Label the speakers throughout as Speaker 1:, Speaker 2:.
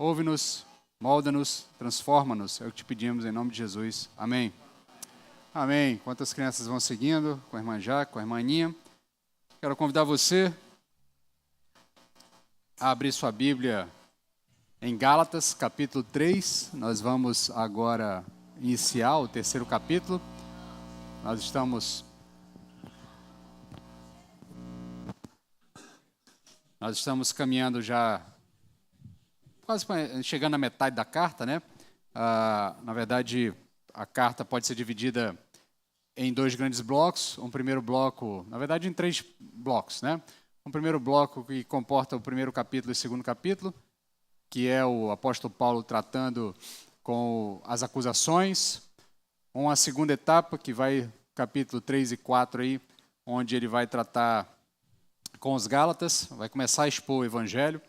Speaker 1: Ouve-nos, molda-nos, transforma-nos. É o que te pedimos em nome de Jesus. Amém. Amém. Enquanto as crianças vão seguindo, com a irmã Jaque, com a irmã Aninha, quero convidar você a abrir sua Bíblia em Gálatas, capítulo 3. Nós vamos agora iniciar o terceiro capítulo. Nós estamos caminhando já, quase chegando à metade da carta, né? Na verdade, a carta pode ser dividida em dois grandes blocos. Um primeiro bloco, na verdade, em três blocos, né? Um primeiro bloco que comporta o primeiro capítulo e o segundo capítulo, que é o apóstolo Paulo tratando com as acusações. Uma segunda etapa, que vai capítulo 3 e 4 aí, onde ele vai tratar com os Gálatas, vai começar a expor o Evangelho,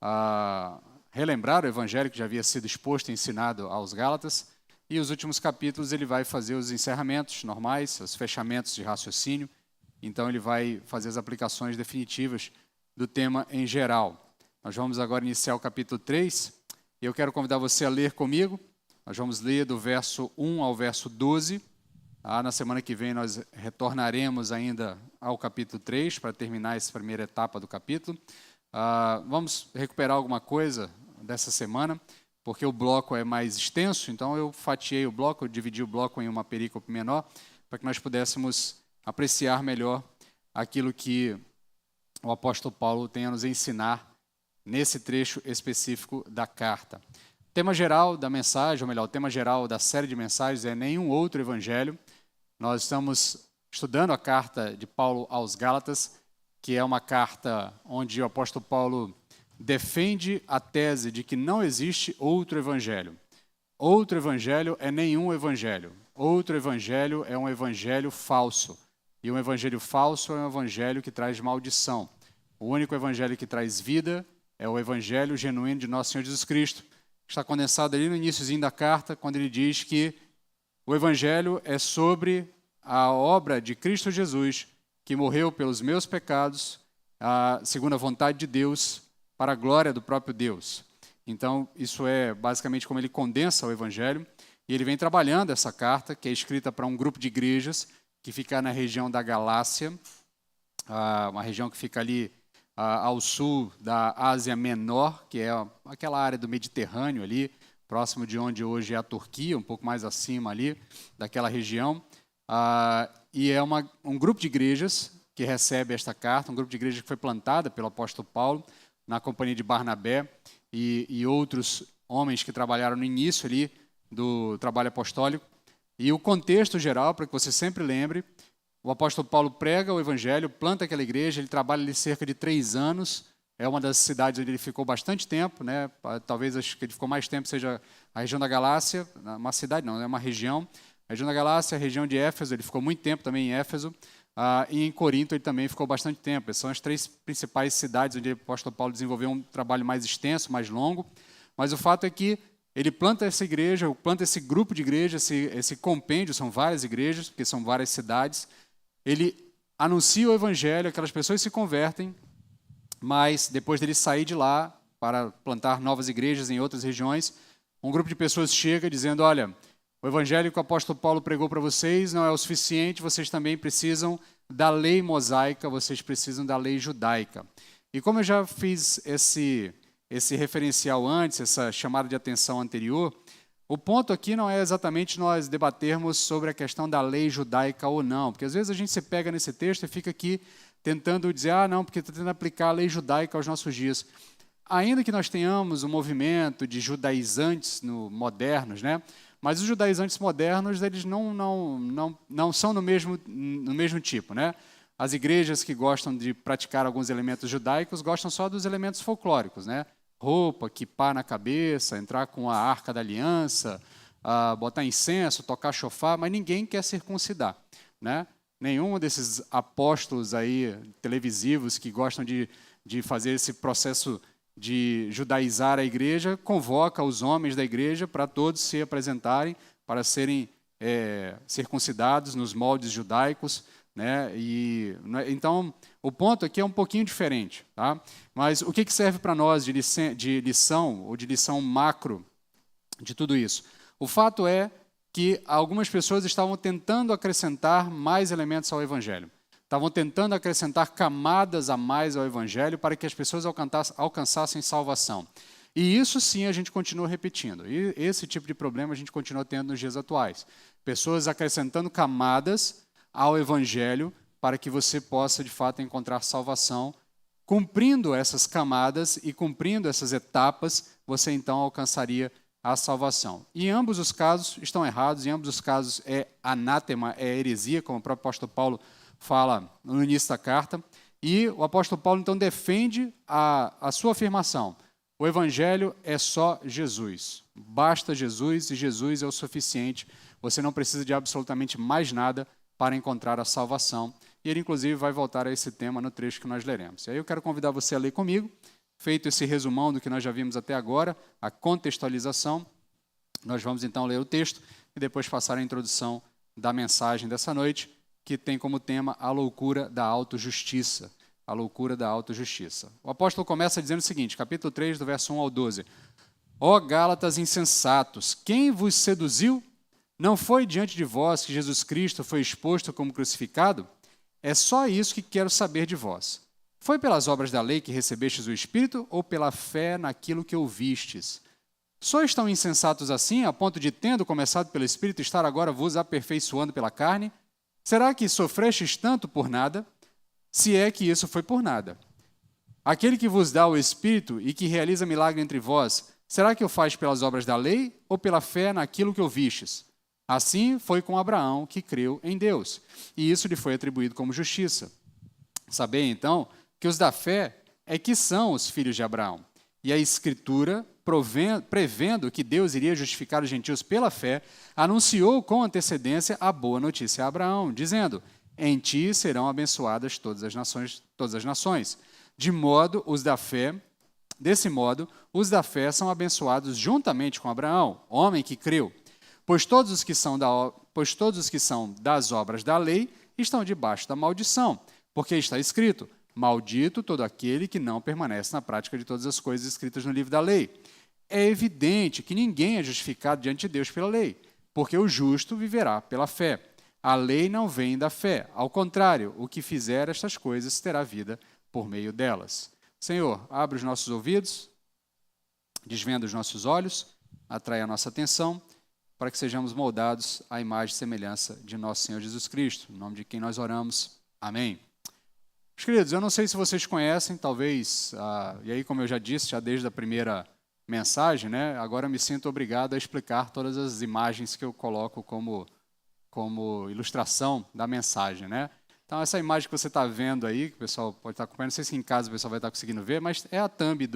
Speaker 1: a relembrar o Evangelho que já havia sido exposto e ensinado aos Gálatas, e os últimos capítulos ele vai fazer os encerramentos normais, os fechamentos de raciocínio, então ele vai fazer as aplicações definitivas do tema em geral. Nós vamos agora iniciar o capítulo 3, e eu quero convidar você a ler comigo. Nós vamos ler do verso 1 ao verso 12. Na semana que vem nós retornaremos ainda ao capítulo 3 para terminar essa primeira etapa do capítulo. Vamos recuperar alguma coisa dessa semana, porque o bloco é mais extenso, então eu fatiei o bloco, eu dividi o bloco em uma perícope menor, para que nós pudéssemos apreciar melhor aquilo que o apóstolo Paulo tem a nos ensinar nesse trecho específico da carta. O tema geral da mensagem, ou melhor, o tema geral da série de mensagens é nenhum outro evangelho. Nós estamos estudando a carta de Paulo aos Gálatas, que é uma carta onde o apóstolo Paulo defende a tese de que não existe outro evangelho. Outro evangelho é nenhum evangelho. Outro evangelho é um evangelho falso. E um evangelho falso é um evangelho que traz maldição. O único evangelho que traz vida é o evangelho genuíno de nosso Senhor Jesus Cristo. Está condensado ali no iniciozinho da carta, quando ele diz que o evangelho é sobre a obra de Cristo Jesus, que morreu pelos meus pecados, segundo a vontade de Deus, para a glória do próprio Deus. Então, isso é basicamente como ele condensa o evangelho, e ele vem trabalhando essa carta, que é escrita para um grupo de igrejas, que fica na região da Galácia, uma região que fica ali ao sul da Ásia Menor, que é aquela área do Mediterrâneo ali, próximo de onde hoje é a Turquia, um pouco mais acima ali, daquela região. E é um grupo de igrejas que recebe esta carta, um grupo de igrejas que foi plantada pelo apóstolo Paulo, na companhia de Barnabé e outros homens que trabalharam no início ali do trabalho apostólico. E o contexto geral, para que você sempre lembre, o apóstolo Paulo prega o evangelho, planta aquela igreja, ele trabalha ali cerca de 3 anos, é uma das cidades onde ele ficou bastante tempo, né? Talvez acho que ele ficou mais tempo seja a região da Galácia, uma cidade não, é uma região. A região da Galácia, a região de Éfeso, ele ficou muito tempo também em Éfeso, e em Corinto ele também ficou bastante tempo. Essas são as 3 principais cidades onde o apóstolo Paulo desenvolveu um trabalho mais extenso, mais longo, mas o fato é que ele planta essa igreja, planta esse grupo de igrejas, esse compêndio, são várias igrejas, porque são várias cidades. Ele anuncia o evangelho, aquelas pessoas se convertem, mas depois dele sair de lá para plantar novas igrejas em outras regiões, um grupo de pessoas chega dizendo, olha, o evangelho que o apóstolo Paulo pregou para vocês não é o suficiente, vocês também precisam da lei mosaica, vocês precisam da lei judaica. E como eu já fiz esse referencial antes, essa chamada de atenção anterior, o ponto aqui não é exatamente nós debatermos sobre a questão da lei judaica ou não, porque às vezes a gente se pega nesse texto e fica aqui tentando dizer, não, porque está tentando aplicar a lei judaica aos nossos dias. Ainda que nós tenhamos um movimento de judaizantes modernos, né? Mas os judaizantes modernos, eles não são no mesmo tipo, né? As igrejas que gostam de praticar alguns elementos judaicos gostam só dos elementos folclóricos, né? Roupa, quipá na cabeça, entrar com a arca da aliança, botar incenso, tocar chofar, mas ninguém quer circuncidar, né? Nenhum desses apóstolos aí televisivos que gostam de fazer esse processo de judaizar a igreja convoca os homens da igreja para todos se apresentarem, para serem circuncidados nos moldes judaicos, né? Então, O ponto aqui é um pouquinho diferente, tá? Mas o que serve para nós de lição ou de lição macro de tudo isso? O fato é que algumas pessoas estavam tentando acrescentar mais elementos ao Evangelho. Estavam tentando acrescentar camadas a mais ao Evangelho para que as pessoas alcançassem salvação. E isso sim a gente continua repetindo. E esse tipo de problema a gente continua tendo nos dias atuais. Pessoas acrescentando camadas ao Evangelho para que você possa, de fato, encontrar salvação. Cumprindo essas camadas e cumprindo essas etapas, você então alcançaria a salvação. E em ambos os casos estão errados, em ambos os casos é anátema, é heresia, como o próprio apóstolo Paulo fala no início da carta. E o apóstolo Paulo então defende a sua afirmação. O Evangelho é só Jesus. Basta Jesus e Jesus é o suficiente. Você não precisa de absolutamente mais nada para encontrar a salvação. E ele, inclusive, vai voltar a esse tema no trecho que nós leremos. E aí eu quero convidar você a ler comigo. Feito esse resumão do que nós já vimos até agora, a contextualização, nós vamos então ler o texto e depois passar a introdução da mensagem dessa noite, que tem como tema a loucura da autojustiça. A loucura da autojustiça. O apóstolo começa dizendo o seguinte, capítulo 3, do verso 1 ao 12. Ó Gálatas insensatos, quem vos seduziu? Não foi diante de vós que Jesus Cristo foi exposto como crucificado? É só isso que quero saber de vós. Foi pelas obras da lei que recebestes o Espírito ou pela fé naquilo que ouvistes? Sois tão insensatos assim, a ponto de, tendo começado pelo Espírito, estar agora vos aperfeiçoando pela carne? Será que sofrestes tanto por nada? Se é que isso foi por nada. Aquele que vos dá o Espírito e que realiza milagre entre vós, será que o faz pelas obras da lei ou pela fé naquilo que ouvistes? Assim foi com Abraão, que creu em Deus, e isso lhe foi atribuído como justiça. Sabei, então, que os da fé é que são os filhos de Abraão. E a Escritura, prevendo que Deus iria justificar os gentios pela fé, anunciou com antecedência a boa notícia a Abraão, dizendo: em ti serão abençoadas todas as nações. Desse modo, os da fé são abençoados juntamente com Abraão, homem que creu. Pois todos os que são das obras da lei estão debaixo da maldição, porque está escrito: maldito todo aquele que não permanece na prática de todas as coisas escritas no livro da lei. É evidente que ninguém é justificado diante de Deus pela lei, porque o justo viverá pela fé. A lei não vem da fé, ao contrário, o que fizer estas coisas terá vida por meio delas. Senhor, abre os nossos ouvidos, desvenda os nossos olhos, atrai a nossa atenção, para que sejamos moldados à imagem e semelhança de nosso Senhor Jesus Cristo, em nome de quem nós oramos. Amém. Meus queridos, eu não sei se vocês conhecem, talvez, e aí, como eu já disse, já desde a primeira mensagem, né, agora eu me sinto obrigado a explicar todas as imagens que eu coloco como ilustração da mensagem, né? Então, essa imagem que você está vendo aí, que o pessoal pode estar acompanhando, não sei se em casa o pessoal vai estar conseguindo ver, mas é a thumb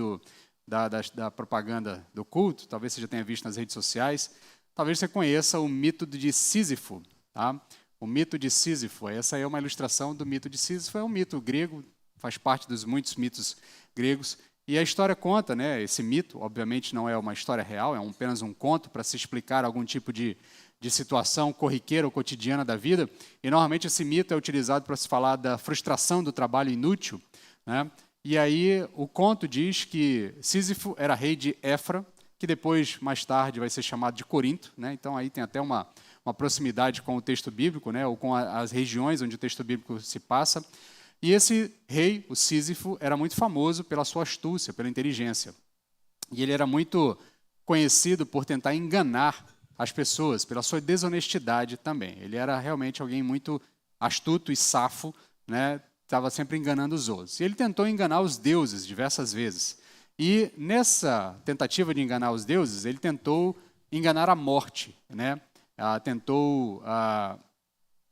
Speaker 1: da propaganda do culto, talvez você já tenha visto nas redes sociais. Talvez você conheça o mito de Sísifo, tá? O mito de Sísifo, essa é uma ilustração do mito de Sísifo, é um mito grego, faz parte dos muitos mitos gregos, e a história conta, né, esse mito, obviamente não é uma história real, é apenas um conto para se explicar algum tipo de situação corriqueira ou cotidiana da vida, e normalmente esse mito é utilizado para se falar da frustração do trabalho inútil, né? E aí o conto diz que Sísifo era rei de Éfra, que depois, mais tarde, vai ser chamado de Corinto, né? Então aí tem até uma proximidade com o texto bíblico, né? Ou com as regiões onde o texto bíblico se passa. E esse rei, o Sísifo, era muito famoso pela sua astúcia, pela inteligência. E ele era muito conhecido por tentar enganar as pessoas, pela sua desonestidade também. Ele era realmente alguém muito astuto e safo, né? Estava sempre enganando os outros. E ele tentou enganar os deuses diversas vezes. E nessa tentativa de enganar os deuses, ele tentou enganar a morte, né? Tentou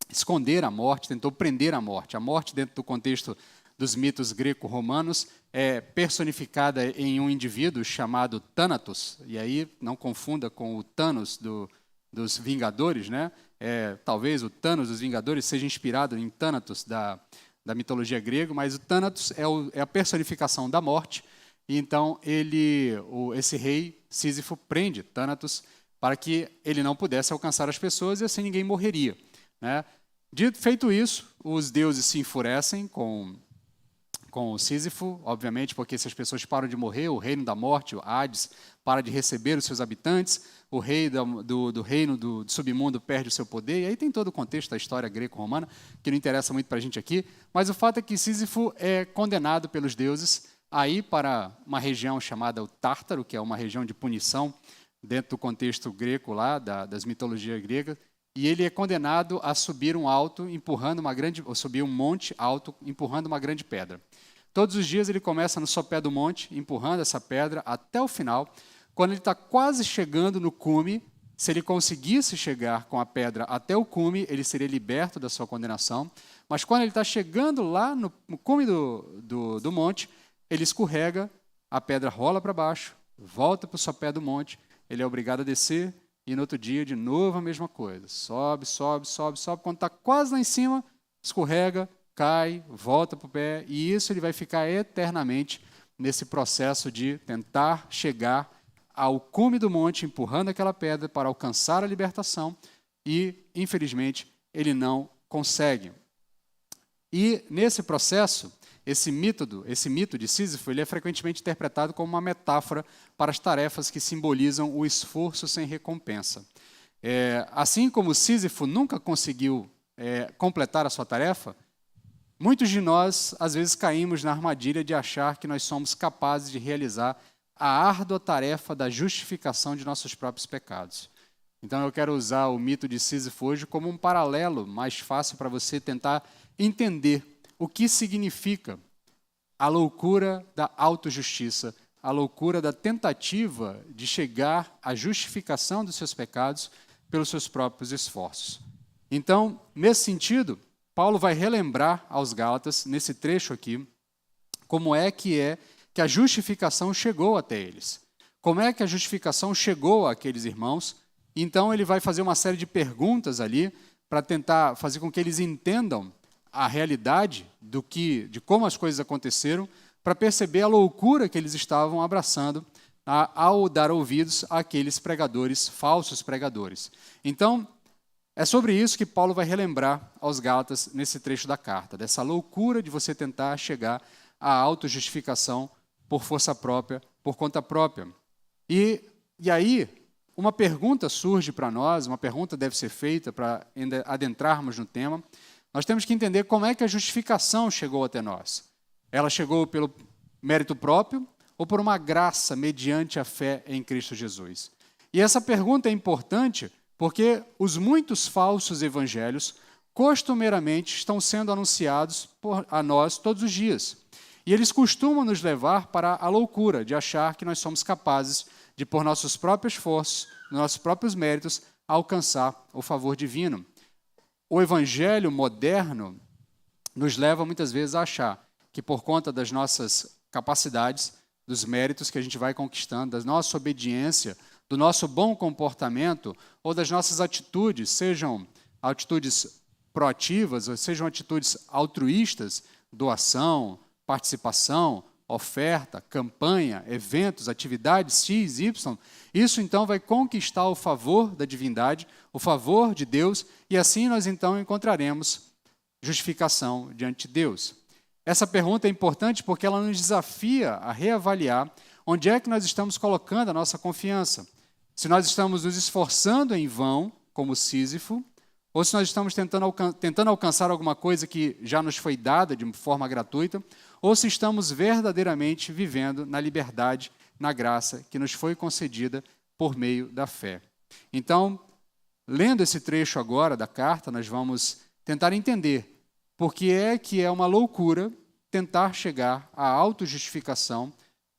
Speaker 1: esconder a morte, tentou prender a morte. A morte, dentro do contexto dos mitos greco-romanos, é personificada em um indivíduo chamado Thanatos, e aí não confunda com o Thanos dos Vingadores, né? Talvez o Thanos dos Vingadores seja inspirado em Thanatos da mitologia grega, mas o Thanatos é a personificação da morte. E então esse rei Sísifo prende Thanatos para que ele não pudesse alcançar as pessoas e assim ninguém morreria, né? Feito isso, os deuses se enfurecem com com o Sísifo, obviamente, porque se as pessoas param de morrer, o reino da morte, o Hades, para de receber os seus habitantes, o rei do reino do submundo perde o seu poder, e aí tem todo o contexto da história greco-romana, que não interessa muito para a gente aqui, mas o fato é que Sísifo é condenado pelos deuses a ir para uma região chamada o Tártaro, que é uma região de punição dentro do contexto greco lá, das mitologias gregas, e ele é condenado a subir um monte alto, empurrando uma grande pedra. Todos os dias ele começa no sopé do monte, empurrando essa pedra até o final. Quando ele está quase chegando no cume, se ele conseguisse chegar com a pedra até o cume, ele seria liberto da sua condenação. Mas quando ele está chegando lá no cume do monte, ele escorrega, a pedra rola para baixo, volta para o sopé do monte, ele é obrigado a descer, e no outro dia, de novo, a mesma coisa. Sobe, sobe, sobe, sobe. Quando está quase lá em cima, escorrega, cai, volta para o pé. E isso ele vai ficar eternamente nesse processo de tentar chegar ao cume do monte, empurrando aquela pedra para alcançar a libertação. E, infelizmente, ele não consegue. E, nesse processo, esse mito de Sísifo, ele é frequentemente interpretado como uma metáfora para as tarefas que simbolizam o esforço sem recompensa. Assim como Sísifo nunca conseguiu completar a sua tarefa, muitos de nós, às vezes, caímos na armadilha de achar que nós somos capazes de realizar a árdua tarefa da justificação de nossos próprios pecados. Então, eu quero usar o mito de Sísifo hoje como um paralelo mais fácil para você tentar entender o que significa a loucura da autojustiça, a loucura da tentativa de chegar à justificação dos seus pecados pelos seus próprios esforços. Então, nesse sentido, Paulo vai relembrar aos Gálatas, nesse trecho aqui, como é que a justificação chegou até eles. Como é que a justificação chegou àqueles irmãos? Então, ele vai fazer uma série de perguntas ali para tentar fazer com que eles entendam a realidade de como as coisas aconteceram, para perceber a loucura que eles estavam abraçando ao dar ouvidos àqueles pregadores, falsos pregadores. Então, é sobre isso que Paulo vai relembrar aos Gálatas nesse trecho da carta, dessa loucura de você tentar chegar à autojustificação por força própria, por conta própria. E aí, uma pergunta surge para nós, uma pergunta deve ser feita para adentrarmos no tema. Nós temos que entender como é que a justificação chegou até nós. Ela chegou pelo mérito próprio ou por uma graça mediante a fé em Cristo Jesus? E essa pergunta é importante porque os muitos falsos evangelhos costumeiramente estão sendo anunciados a nós todos os dias. E eles costumam nos levar para a loucura de achar que nós somos capazes de, por nossos próprios esforços, nossos próprios méritos, alcançar o favor divino. O evangelho moderno nos leva muitas vezes a achar que por conta das nossas capacidades, dos méritos que a gente vai conquistando, da nossa obediência, do nosso bom comportamento ou das nossas atitudes, sejam atitudes proativas ou sejam atitudes altruístas, doação, participação, oferta, campanha, eventos, atividades X, Y, isso então vai conquistar o favor da divindade, o favor de Deus, e assim nós então encontraremos justificação diante de Deus. Essa pergunta é importante porque ela nos desafia a reavaliar onde é que nós estamos colocando a nossa confiança. Se nós estamos nos esforçando em vão, como Sísifo, ou se nós estamos tentando alcançar alguma coisa que já nos foi dada de forma gratuita, ou se estamos verdadeiramente vivendo na liberdade, na graça que nos foi concedida por meio da fé. Então, lendo esse trecho agora da carta, nós vamos tentar entender por que é uma loucura tentar chegar à autojustificação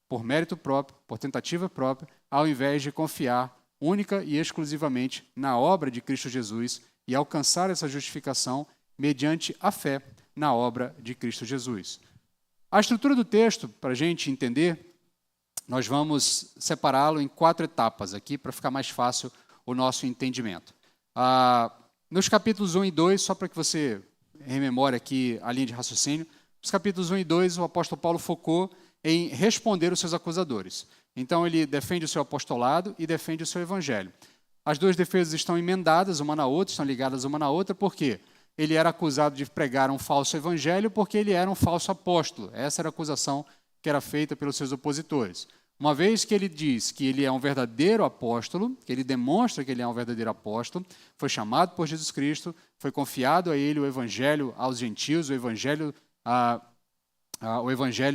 Speaker 1: por mérito próprio, por tentativa própria, ao invés de confiar única e exclusivamente na obra de Cristo Jesus e alcançar essa justificação mediante a fé na obra de Cristo Jesus. A estrutura do texto, para a gente entender, nós vamos separá-lo em 4 etapas aqui, para ficar mais fácil o nosso entendimento. Nos capítulos 1 e 2, só para que você rememore aqui a linha de raciocínio, nos capítulos 1 e 2, o apóstolo Paulo focou em responder os seus acusadores. Então, ele defende o seu apostolado e defende o seu evangelho. As duas defesas estão emendadas uma na outra, estão ligadas uma na outra, por quê? ele era acusado de pregar um falso evangelho porque ele era um falso apóstolo. Essa era a acusação que era feita pelos seus opositores. Uma vez que ele diz que ele é um verdadeiro apóstolo, que ele demonstra que ele é um verdadeiro apóstolo, foi chamado por Jesus Cristo, foi confiado a ele o evangelho aos gentios, o evangelho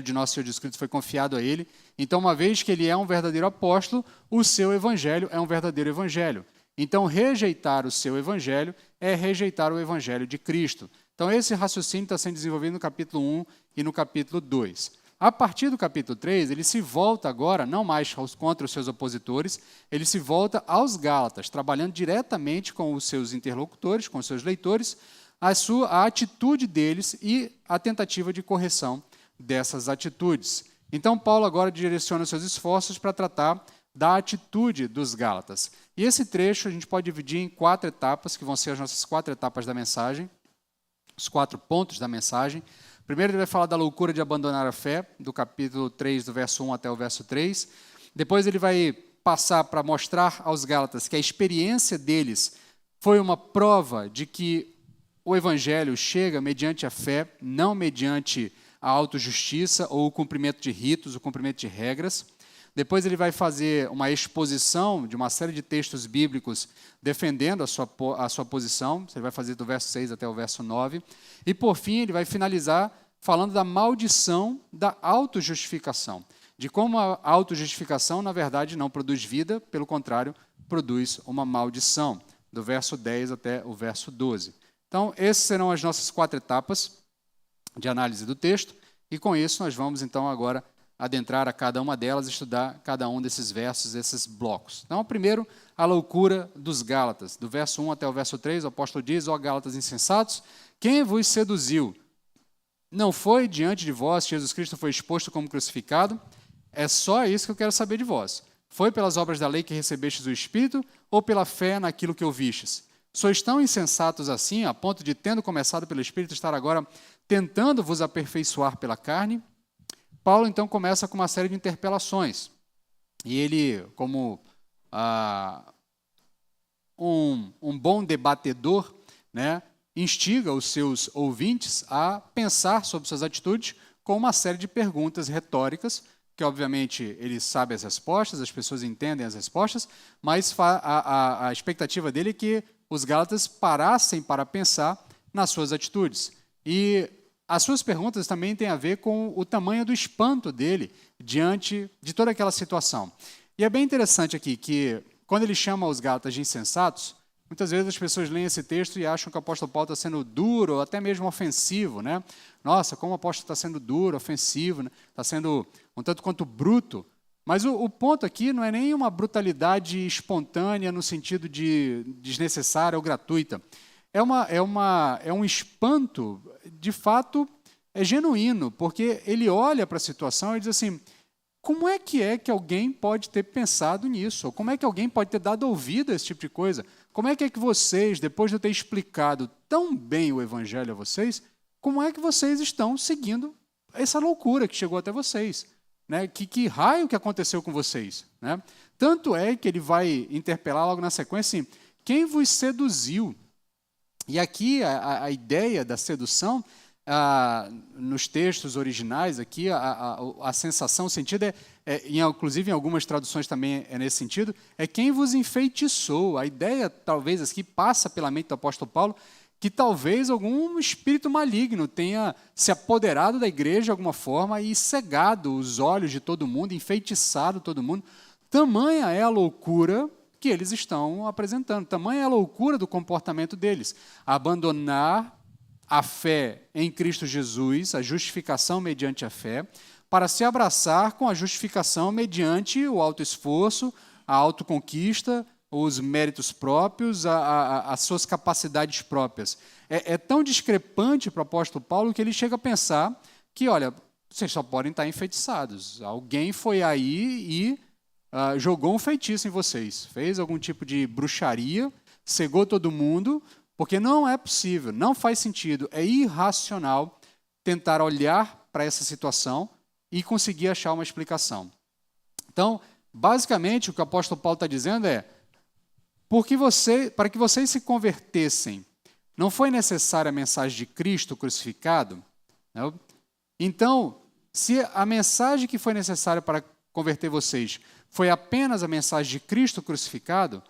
Speaker 1: de nosso Senhor Jesus Cristo foi confiado a ele. Então, uma vez que ele é um verdadeiro apóstolo, o seu evangelho é um verdadeiro evangelho. Então, rejeitar o seu evangelho é rejeitar o evangelho de Cristo. Então, esse raciocínio está sendo desenvolvido no capítulo 1 e no capítulo 2. A partir do capítulo 3, ele se volta agora, não mais contra os seus opositores, ele se volta aos Gálatas, trabalhando diretamente com os seus interlocutores, com os seus leitores, a atitude deles e a tentativa de correção dessas atitudes. Então, Paulo agora direciona seus esforços para tratar da atitude dos Gálatas. E esse trecho a gente pode dividir em 4 etapas, que vão ser as nossas 4 etapas da mensagem, os 4 pontos da mensagem. Primeiro ele vai falar da loucura de abandonar a fé, do capítulo 3, do verso 1 até o verso 3. Depois ele vai passar para mostrar aos Gálatas que a experiência deles foi uma prova de que o evangelho chega mediante a fé, não mediante a autojustiça ou o cumprimento de ritos, o cumprimento de regras. Depois ele vai fazer uma exposição de uma série de textos bíblicos defendendo a sua posição. Ele vai fazer do verso 6 até o verso 9. E, por fim, ele vai finalizar falando da maldição da autojustificação. De como a autojustificação, na verdade, não produz vida, pelo contrário, produz uma maldição. Do verso 10 até o verso 12. Então, essas serão as nossas 4 etapas de análise do texto. E, com isso, nós vamos, então, agora adentrar a cada uma delas e estudar cada um desses versos, desses blocos. Então, primeiro, a loucura dos Gálatas. Do verso 1 até o verso 3, o apóstolo diz: ó Gálatas insensatos, quem vos seduziu? Não foi diante de vós que Jesus Cristo foi exposto como crucificado? É só isso que eu quero saber de vós. Foi pelas obras da lei que recebestes o Espírito ou pela fé naquilo que ouvistes? Sois tão insensatos assim, a ponto de, tendo começado pelo Espírito, estar agora tentando vos aperfeiçoar pela carne? Paulo, então, começa com uma série de interpelações. E ele, como um bom debatedor, né, instiga os seus ouvintes a pensar sobre suas atitudes com uma série de perguntas retóricas, que, obviamente, ele sabe as respostas, as pessoas entendem as respostas, mas a expectativa dele é que os Gálatas parassem para pensar nas suas atitudes. E as suas perguntas também têm a ver com o tamanho do espanto dele diante de toda aquela situação. E é bem interessante aqui que, quando ele chama os Gálatas de insensatos, muitas vezes as pessoas leem esse texto e acham que o apóstolo Paulo está sendo duro ou até mesmo ofensivo, né? Nossa, como o apóstolo está sendo duro, ofensivo, né? Está sendo um tanto quanto bruto. Mas o ponto aqui não é nem uma brutalidade espontânea no sentido de desnecessária ou gratuita. É um espanto, de fato, genuíno, porque ele olha para a situação e diz assim: como é que alguém pode ter pensado nisso? Ou como é que alguém pode ter dado ouvido a esse tipo de coisa? Como é que vocês, depois de eu ter explicado tão bem o evangelho a vocês, como é que vocês estão seguindo essa loucura que chegou até vocês? Né? Que raio que aconteceu com vocês? Né? Tanto é que ele vai interpelar logo na sequência assim: quem vos seduziu? E aqui a ideia da sedução, nos textos originais, aqui a sensação, o sentido inclusive em algumas traduções também é nesse sentido, é quem vos enfeitiçou. A ideia, talvez, aqui passa pela mente do apóstolo Paulo, que talvez algum espírito maligno tenha se apoderado da igreja de alguma forma e cegado os olhos de todo mundo, enfeitiçado todo mundo. Tamanha é a loucura que eles estão apresentando. Tamanha é a loucura do comportamento deles. Abandonar a fé em Cristo Jesus, a justificação mediante a fé, para se abraçar com a justificação mediante o autoesforço, a autoconquista, os méritos próprios, as suas capacidades próprias. É tão discrepante para o apóstolo Paulo que ele chega a pensar que, olha, vocês só podem estar enfeitiçados. Alguém foi aí e jogou um feitiço em vocês, fez algum tipo de bruxaria, cegou todo mundo, porque não é possível, não faz sentido, é irracional tentar olhar para essa situação e conseguir achar uma explicação. Então, basicamente, o que o apóstolo Paulo está dizendo é: para que vocês se convertessem Não foi necessária a mensagem de Cristo crucificado? Né? Então, se a mensagem que foi necessária para converter vocês foi apenas a mensagem de Cristo crucificado,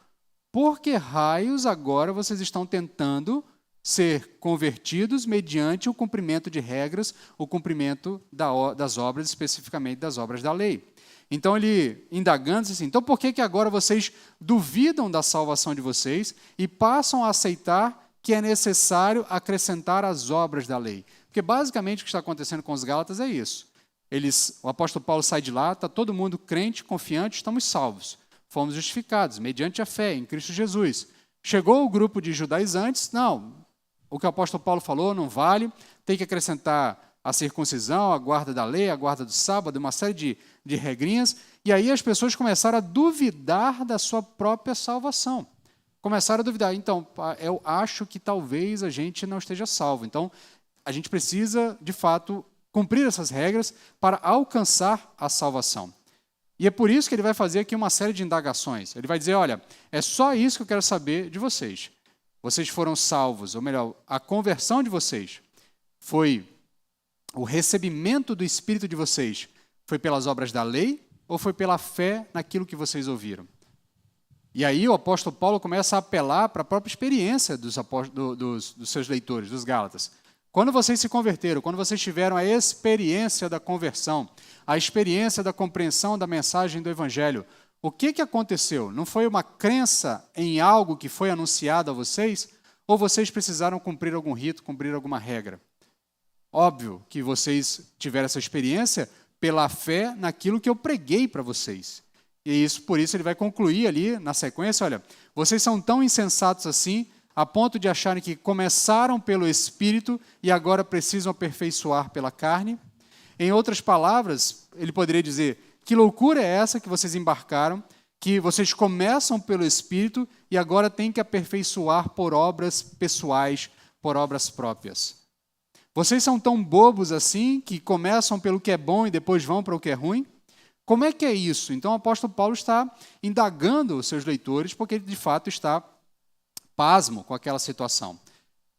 Speaker 1: por que raios agora vocês estão tentando ser convertidos mediante o cumprimento de regras, o cumprimento das obras, especificamente das obras da lei? Então, ele indagando assim, então por que agora vocês duvidam da salvação de vocês e passam a aceitar que é necessário acrescentar as obras da lei? Porque basicamente o que está acontecendo com os Gálatas é isso. O apóstolo Paulo sai de lá, está todo mundo crente, confiante, estamos salvos. Fomos justificados mediante a fé em Cristo Jesus. Chegou o grupo de judaizantes, não, o que o apóstolo Paulo falou não vale, tem que acrescentar a circuncisão, a guarda da lei, a guarda do sábado, uma série de regrinhas, e aí as pessoas começaram a duvidar da sua própria salvação. Começaram a duvidar, então, eu acho que talvez a gente não esteja salvo, então a gente precisa, de fato, cumprir essas regras para alcançar a salvação. E é por isso que ele vai fazer aqui uma série de indagações. Ele vai dizer, olha, é só isso que eu quero saber de vocês. Vocês foram salvos, ou melhor, a conversão de vocês foi o recebimento do Espírito de vocês. Foi pelas obras da lei ou foi pela fé naquilo que vocês ouviram? E aí o apóstolo Paulo começa a apelar para a própria experiência dos seus leitores, dos Gálatas. Quando vocês se converteram, quando vocês tiveram a experiência da conversão, a experiência da compreensão da mensagem do Evangelho, o que aconteceu? Não foi uma crença em algo que foi anunciado a vocês? Ou vocês precisaram cumprir algum rito, cumprir alguma regra? Óbvio que vocês tiveram essa experiência pela fé naquilo que eu preguei para vocês. E por isso ele vai concluir ali na sequência, olha, vocês são tão insensatos assim, a ponto de acharem que começaram pelo Espírito e agora precisam aperfeiçoar pela carne. Em outras palavras, ele poderia dizer, que loucura é essa que vocês embarcaram, que vocês começam pelo Espírito e agora têm que aperfeiçoar por obras pessoais, por obras próprias. Vocês são tão bobos assim, que começam pelo que é bom e depois vão para o que é ruim? Como é que é isso? Então o apóstolo Paulo está indagando os seus leitores, porque ele de fato está pasmo com aquela situação.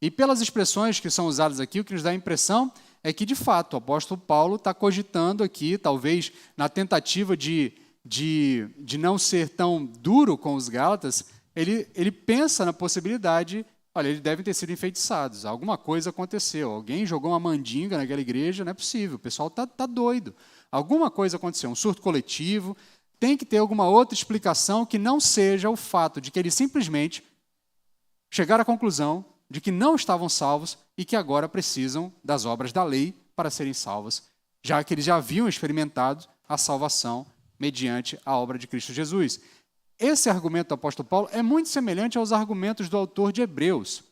Speaker 1: E pelas expressões que são usadas aqui, o que nos dá a impressão é que, de fato, o apóstolo Paulo está cogitando aqui, talvez na tentativa de não ser tão duro com os Gálatas, ele pensa na possibilidade, olha, eles devem ter sido enfeitiçados, alguma coisa aconteceu, alguém jogou uma mandinga naquela igreja, não é possível, o pessoal está doido. Alguma coisa aconteceu, um surto coletivo, tem que ter alguma outra explicação que não seja o fato de que eles simplesmente chegaram à conclusão de que não estavam salvos e que agora precisam das obras da lei para serem salvos, já que eles já haviam experimentado a salvação mediante a obra de Cristo Jesus. Esse argumento do apóstolo Paulo é muito semelhante aos argumentos do autor de Hebreus.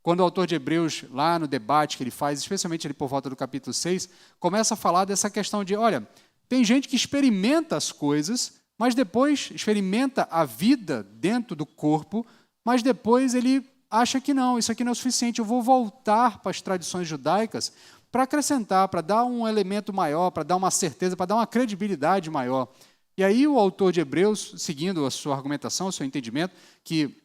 Speaker 1: Quando o autor de Hebreus, lá no debate que ele faz, especialmente ali por volta do capítulo 6, começa a falar dessa questão de, olha, tem gente que experimenta as coisas, mas depois experimenta a vida dentro do corpo, mas depois ele acha que não, isso aqui não é o suficiente, eu vou voltar para as tradições judaicas para acrescentar, para dar um elemento maior, para dar uma certeza, para dar uma credibilidade maior. E aí o autor de Hebreus, seguindo a sua argumentação, o seu entendimento, que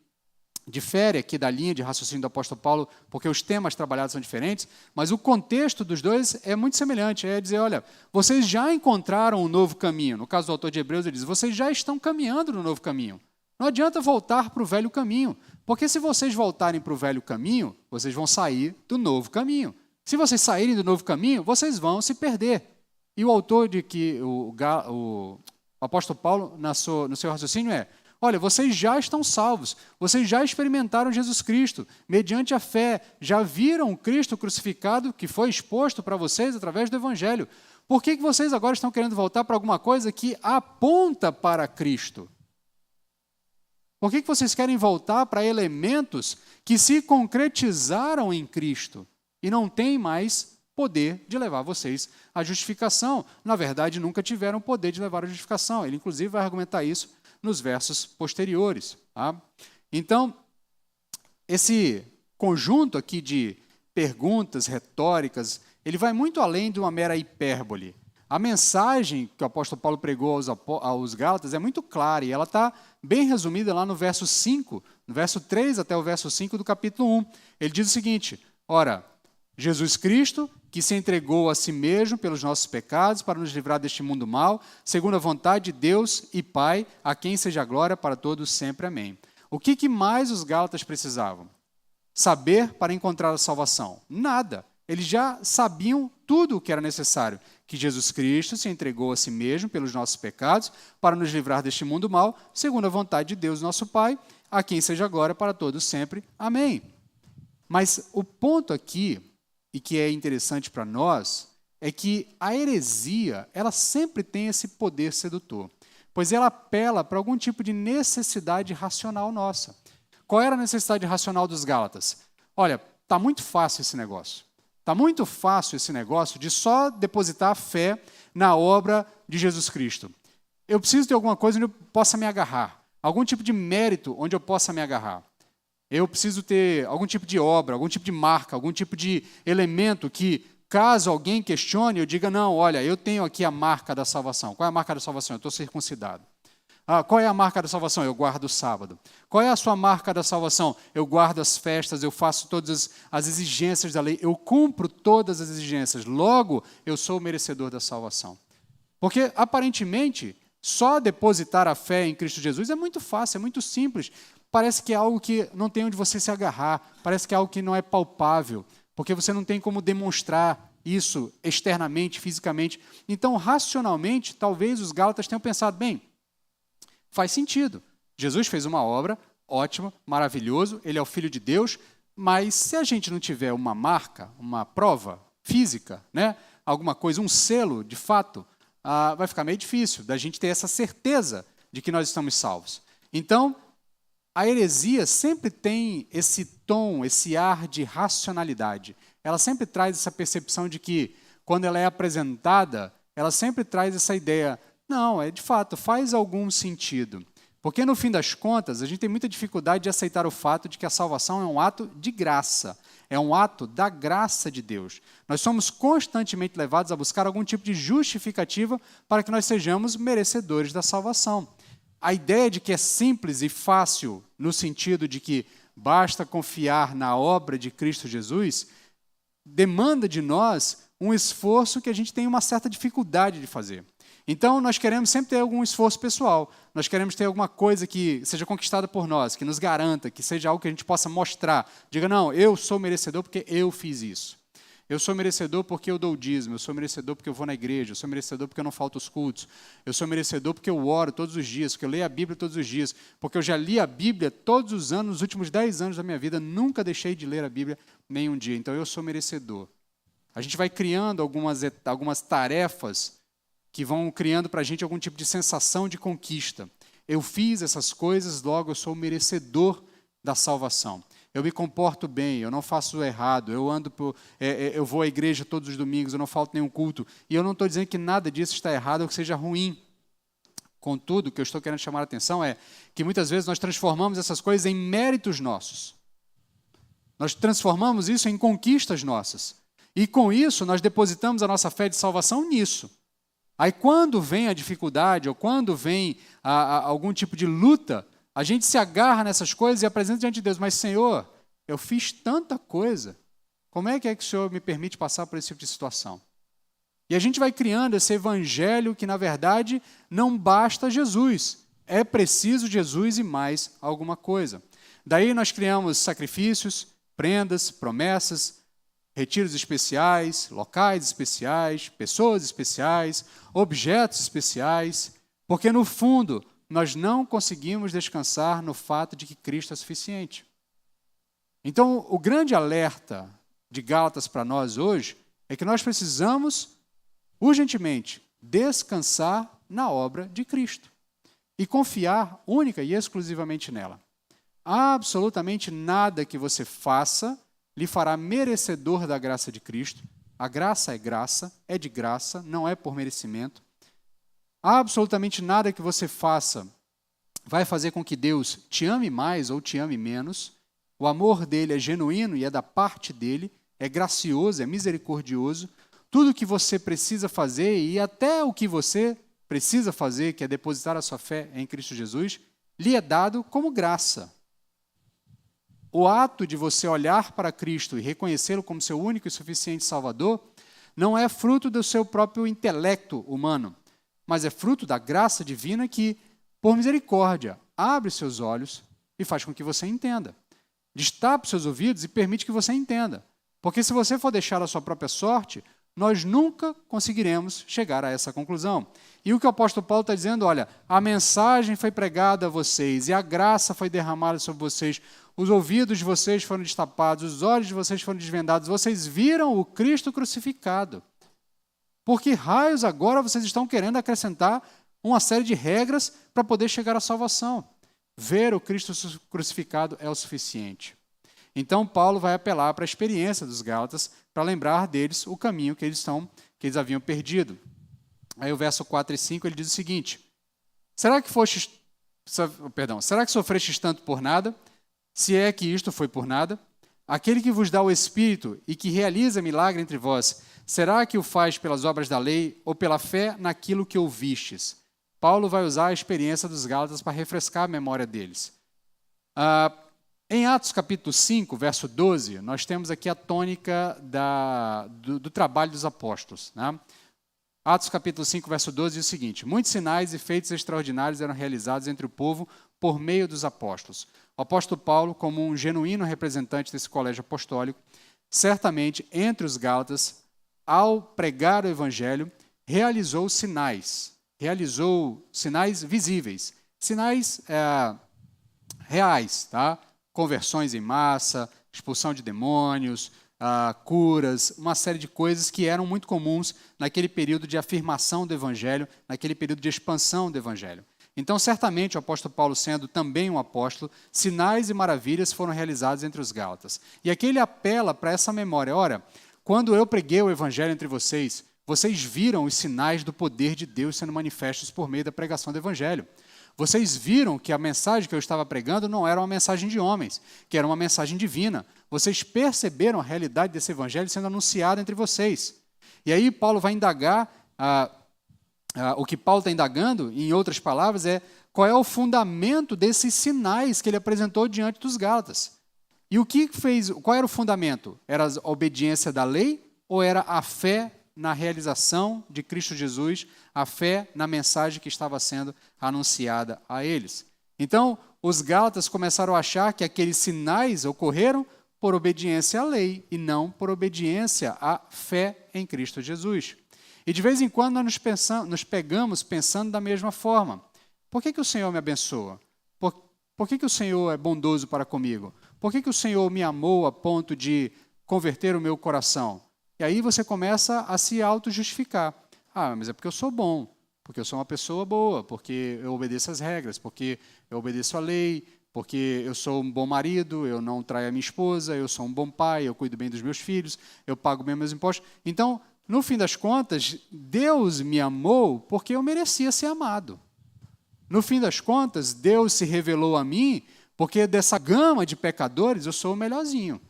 Speaker 1: difere aqui da linha de raciocínio do apóstolo Paulo, porque os temas trabalhados são diferentes, mas o contexto dos dois é muito semelhante, é dizer, olha, vocês já encontraram um novo caminho. No caso do autor de Hebreus, ele diz, vocês já estão caminhando no novo caminho. Não adianta voltar para o velho caminho, porque se vocês voltarem para o velho caminho, vocês vão sair do novo caminho. Se vocês saírem do novo caminho, vocês vão se perder. E o autor de que o apóstolo Paulo, no seu raciocínio é, olha, vocês já estão salvos, vocês já experimentaram Jesus Cristo, mediante a fé, já viram Cristo crucificado, que foi exposto para vocês através do Evangelho. Por que vocês agora estão querendo voltar para alguma coisa que aponta para Cristo? Por que vocês querem voltar para elementos que se concretizaram em Cristo e não têm mais poder de levar vocês à justificação? Na verdade, nunca tiveram poder de levar à justificação. Ele, inclusive, vai argumentar isso nos versos posteriores. Tá? Então, esse conjunto aqui de perguntas retóricas, ele vai muito além de uma mera hipérbole. A mensagem que o apóstolo Paulo pregou aos Gálatas é muito clara, e ela está bem resumida lá no verso 5, no verso 3 até o verso 5 do capítulo 1. Ele diz o seguinte: ora, Jesus Cristo, que se entregou a si mesmo pelos nossos pecados, para nos livrar deste mundo mau, segundo a vontade de Deus e Pai, a quem seja a glória para todos sempre. Amém. O que mais os Gálatas precisavam? Saber para encontrar a salvação? Nada. Eles já sabiam tudo o que era necessário, que Jesus Cristo se entregou a si mesmo pelos nossos pecados, para nos livrar deste mundo mau, segundo a vontade de Deus nosso Pai, a quem seja a glória para todos sempre. Amém. Mas o ponto aqui, e que é interessante para nós, é que a heresia, ela sempre tem esse poder sedutor, pois ela apela para algum tipo de necessidade racional nossa. Qual era a necessidade racional dos Gálatas? Olha, está muito fácil esse negócio. Está muito fácil esse negócio de só depositar a fé na obra de Jesus Cristo. Eu preciso ter alguma coisa onde eu possa me agarrar, algum tipo de mérito onde eu possa me agarrar. Eu preciso ter algum tipo de obra, algum tipo de marca, algum tipo de elemento que, caso alguém questione, eu diga, não, olha, eu tenho aqui a marca da salvação. Qual é a marca da salvação? Eu estou circuncidado. Qual é a marca da salvação? Eu guardo o sábado. Qual é a sua marca da salvação? Eu guardo as festas, eu faço todas as exigências da lei, eu cumpro todas as exigências. Logo, eu sou o merecedor da salvação. Porque, aparentemente, só depositar a fé em Cristo Jesus é muito fácil, é muito simples. Parece que é algo que não tem onde você se agarrar, parece que é algo que não é palpável, porque você não tem como demonstrar isso externamente, fisicamente. Então, racionalmente, talvez os Gálatas tenham pensado, bem, faz sentido. Jesus fez uma obra, ótimo, maravilhoso, ele é o Filho de Deus, mas se a gente não tiver uma marca, uma prova física, né, alguma coisa, um selo de fato, vai ficar meio difícil da gente ter essa certeza de que nós estamos salvos. Então, a heresia sempre tem esse tom, esse ar de racionalidade. Ela sempre traz essa percepção de que, quando ela é apresentada, ela sempre traz essa ideia, não, de fato, faz algum sentido. Porque, no fim das contas, a gente tem muita dificuldade de aceitar o fato de que a salvação é um ato de graça, é um ato da graça de Deus. Nós somos constantemente levados a buscar algum tipo de justificativa para que nós sejamos merecedores da salvação. A ideia de que é simples e fácil, no sentido de que basta confiar na obra de Cristo Jesus, demanda de nós um esforço que a gente tem uma certa dificuldade de fazer. Então, nós queremos sempre ter algum esforço pessoal, nós queremos ter alguma coisa que seja conquistada por nós, que nos garanta, que seja algo que a gente possa mostrar. Diga, não, eu sou merecedor porque eu fiz isso. Eu sou merecedor porque eu dou o dízimo, eu sou merecedor porque eu vou na igreja, eu sou merecedor porque eu não falto os cultos, eu sou merecedor porque eu oro todos os dias, porque eu leio a Bíblia todos os dias, porque eu já li a Bíblia todos os anos, nos últimos 10 anos da minha vida, nunca deixei de ler a Bíblia nenhum dia, então eu sou merecedor. A gente vai criando algumas tarefas que vão criando para a gente algum tipo de sensação de conquista. Eu fiz essas coisas, logo eu sou merecedor da salvação. Eu me comporto bem, eu não faço errado, eu vou à igreja todos os domingos, eu não falto nenhum culto. E eu não estou dizendo que nada disso está errado ou que seja ruim. Contudo, o que eu estou querendo chamar a atenção é que muitas vezes nós transformamos essas coisas em méritos nossos. Nós transformamos isso em conquistas nossas. E com isso, nós depositamos a nossa fé de salvação nisso. Aí quando vem a dificuldade ou quando vem algum tipo de luta, a gente se agarra nessas coisas e apresenta diante de Deus. Mas, Senhor, eu fiz tanta coisa. Como é que o Senhor me permite passar por esse tipo de situação? E a gente vai criando esse evangelho que, na verdade, não basta Jesus. É preciso Jesus e mais alguma coisa. Daí nós criamos sacrifícios, prendas, promessas, retiros especiais, locais especiais, pessoas especiais, objetos especiais, porque, no fundo, nós não conseguimos descansar no fato de que Cristo é suficiente. Então, o grande alerta de Gálatas para nós hoje é que nós precisamos, urgentemente, descansar na obra de Cristo e confiar única e exclusivamente nela. Absolutamente nada que você faça lhe fará merecedor da graça de Cristo. A graça, é de graça, não é por merecimento. Absolutamente nada que você faça vai fazer com que Deus te ame mais ou te ame menos. O amor dele é genuíno e é da parte dele, é gracioso, é misericordioso. tudo o que você precisa fazer e até o que você precisa fazer, que é depositar a sua fé em Cristo Jesus, lhe é dado como graça. O ato de você olhar para Cristo e reconhecê-lo como seu único e suficiente Salvador não é fruto do seu próprio intelecto humano, mas é fruto da graça divina que, por misericórdia, abre seus olhos e faz com que você entenda. Destape seus ouvidos e permite que você entenda. Porque se você for deixar a sua própria sorte, nós nunca conseguiremos chegar a essa conclusão. E o que o apóstolo Paulo está dizendo, olha, a mensagem foi pregada a vocês e a graça foi derramada sobre vocês, os ouvidos de vocês foram destapados, os olhos de vocês foram desvendados, vocês viram o Cristo crucificado. Por que raios agora vocês estão querendo acrescentar uma série de regras para poder chegar à salvação? Ver o Cristo crucificado é o suficiente. Então, Paulo vai apelar para a experiência dos Gálatas para lembrar deles o caminho que eles haviam perdido. Aí o verso 4 e 5 ele diz o seguinte: será que sofrestes tanto por nada? Se é que isto foi por nada? Aquele que vos dá o Espírito e que realiza milagre entre vós, será que o faz pelas obras da lei ou pela fé naquilo que ouvistes? Paulo vai usar a experiência dos Gálatas para refrescar a memória deles. Em Atos capítulo 5, verso 12, nós temos aqui a tônica do trabalho dos apóstolos. Né? Atos capítulo 5, verso 12 diz o seguinte: muitos sinais e feitos extraordinários eram realizados entre o povo por meio dos apóstolos. O apóstolo Paulo, como um genuíno representante desse colégio apostólico, certamente entre os Gálatas, ao pregar o evangelho, realizou sinais visíveis, sinais reais, tá? Conversões em massa, expulsão de demônios, curas, uma série de coisas que eram muito comuns naquele período de afirmação do evangelho, naquele período de expansão do evangelho. Então, certamente, o apóstolo Paulo, sendo também um apóstolo, sinais e maravilhas foram realizados entre os Gálatas. E aqui ele apela para essa memória. Ora, quando eu preguei o evangelho entre vocês, vocês viram os sinais do poder de Deus sendo manifestos por meio da pregação do evangelho. Vocês viram que a mensagem que eu estava pregando não era uma mensagem de homens, que era uma mensagem divina. Vocês perceberam a realidade desse evangelho sendo anunciado entre vocês. E aí Paulo vai indagar, o que Paulo está indagando, em outras palavras, é qual é o fundamento desses sinais que ele apresentou diante dos Gálatas. E qual era o fundamento? Era a obediência da lei ou era a fé na realização de Cristo Jesus, a fé na mensagem que estava sendo anunciada a eles? Então, os Gálatas começaram a achar que aqueles sinais ocorreram por obediência à lei e não por obediência à fé em Cristo Jesus. E de vez em quando nós nos pegamos pensando da mesma forma. Por que o Senhor me abençoa? Por que o Senhor é bondoso para comigo? Por que o Senhor me amou a ponto de converter o meu coração? E aí você começa a se auto-justificar. Mas é porque eu sou bom, porque eu sou uma pessoa boa, porque eu obedeço às regras, porque eu obedeço à lei, porque eu sou um bom marido, eu não traio a minha esposa, eu sou um bom pai, eu cuido bem dos meus filhos, eu pago bem meus impostos. Então, no fim das contas, Deus me amou porque eu merecia ser amado. No fim das contas, Deus se revelou a mim porque dessa gama de pecadores eu sou o melhorzinho.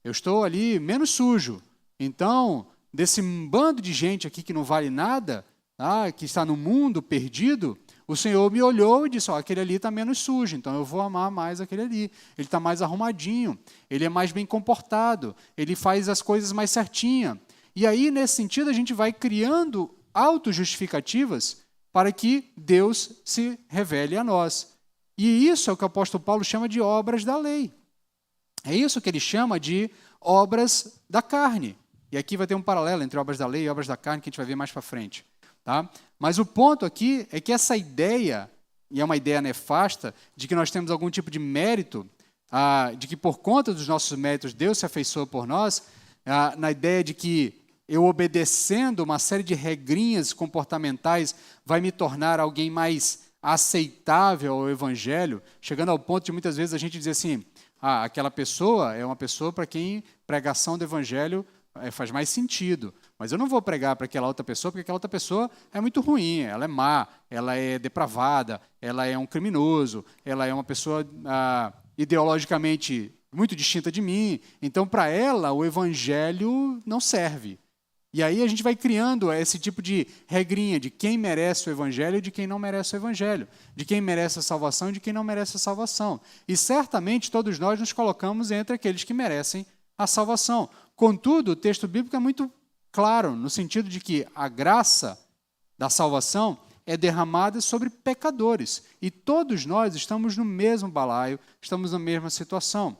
Speaker 1: Eu estou ali menos sujo. Então, desse bando de gente aqui que não vale nada, que está no mundo perdido, o Senhor me olhou e disse, aquele ali está menos sujo, então eu vou amar mais aquele ali. Ele está mais arrumadinho, ele é mais bem comportado, ele faz as coisas mais certinha. E aí, nesse sentido, a gente vai criando autojustificativas para que Deus se revele a nós. E isso é o que o apóstolo Paulo chama de obras da lei. É isso que ele chama de obras da carne. E aqui vai ter um paralelo entre obras da lei e obras da carne que a gente vai ver mais para frente. Tá? Mas o ponto aqui é que essa ideia, e é uma ideia nefasta, de que nós temos algum tipo de mérito, de que por conta dos nossos méritos Deus se afeiçoa por nós, na ideia de que eu obedecendo uma série de regrinhas comportamentais vai me tornar alguém mais aceitável ao Evangelho, chegando ao ponto de muitas vezes a gente dizer assim, aquela pessoa é uma pessoa para quem pregação do Evangelho faz mais sentido, mas eu não vou pregar para aquela outra pessoa, porque aquela outra pessoa é muito ruim, ela é má, ela é depravada, ela é um criminoso, ela é uma pessoa ideologicamente muito distinta de mim, então para ela o Evangelho não serve. E aí a gente vai criando esse tipo de regrinha de quem merece o evangelho e de quem não merece o evangelho, de quem merece a salvação e de quem não merece a salvação. E certamente todos nós nos colocamos entre aqueles que merecem a salvação. Contudo, o texto bíblico é muito claro, no sentido de que a graça da salvação é derramada sobre pecadores. E todos nós estamos no mesmo balaio, estamos na mesma situação.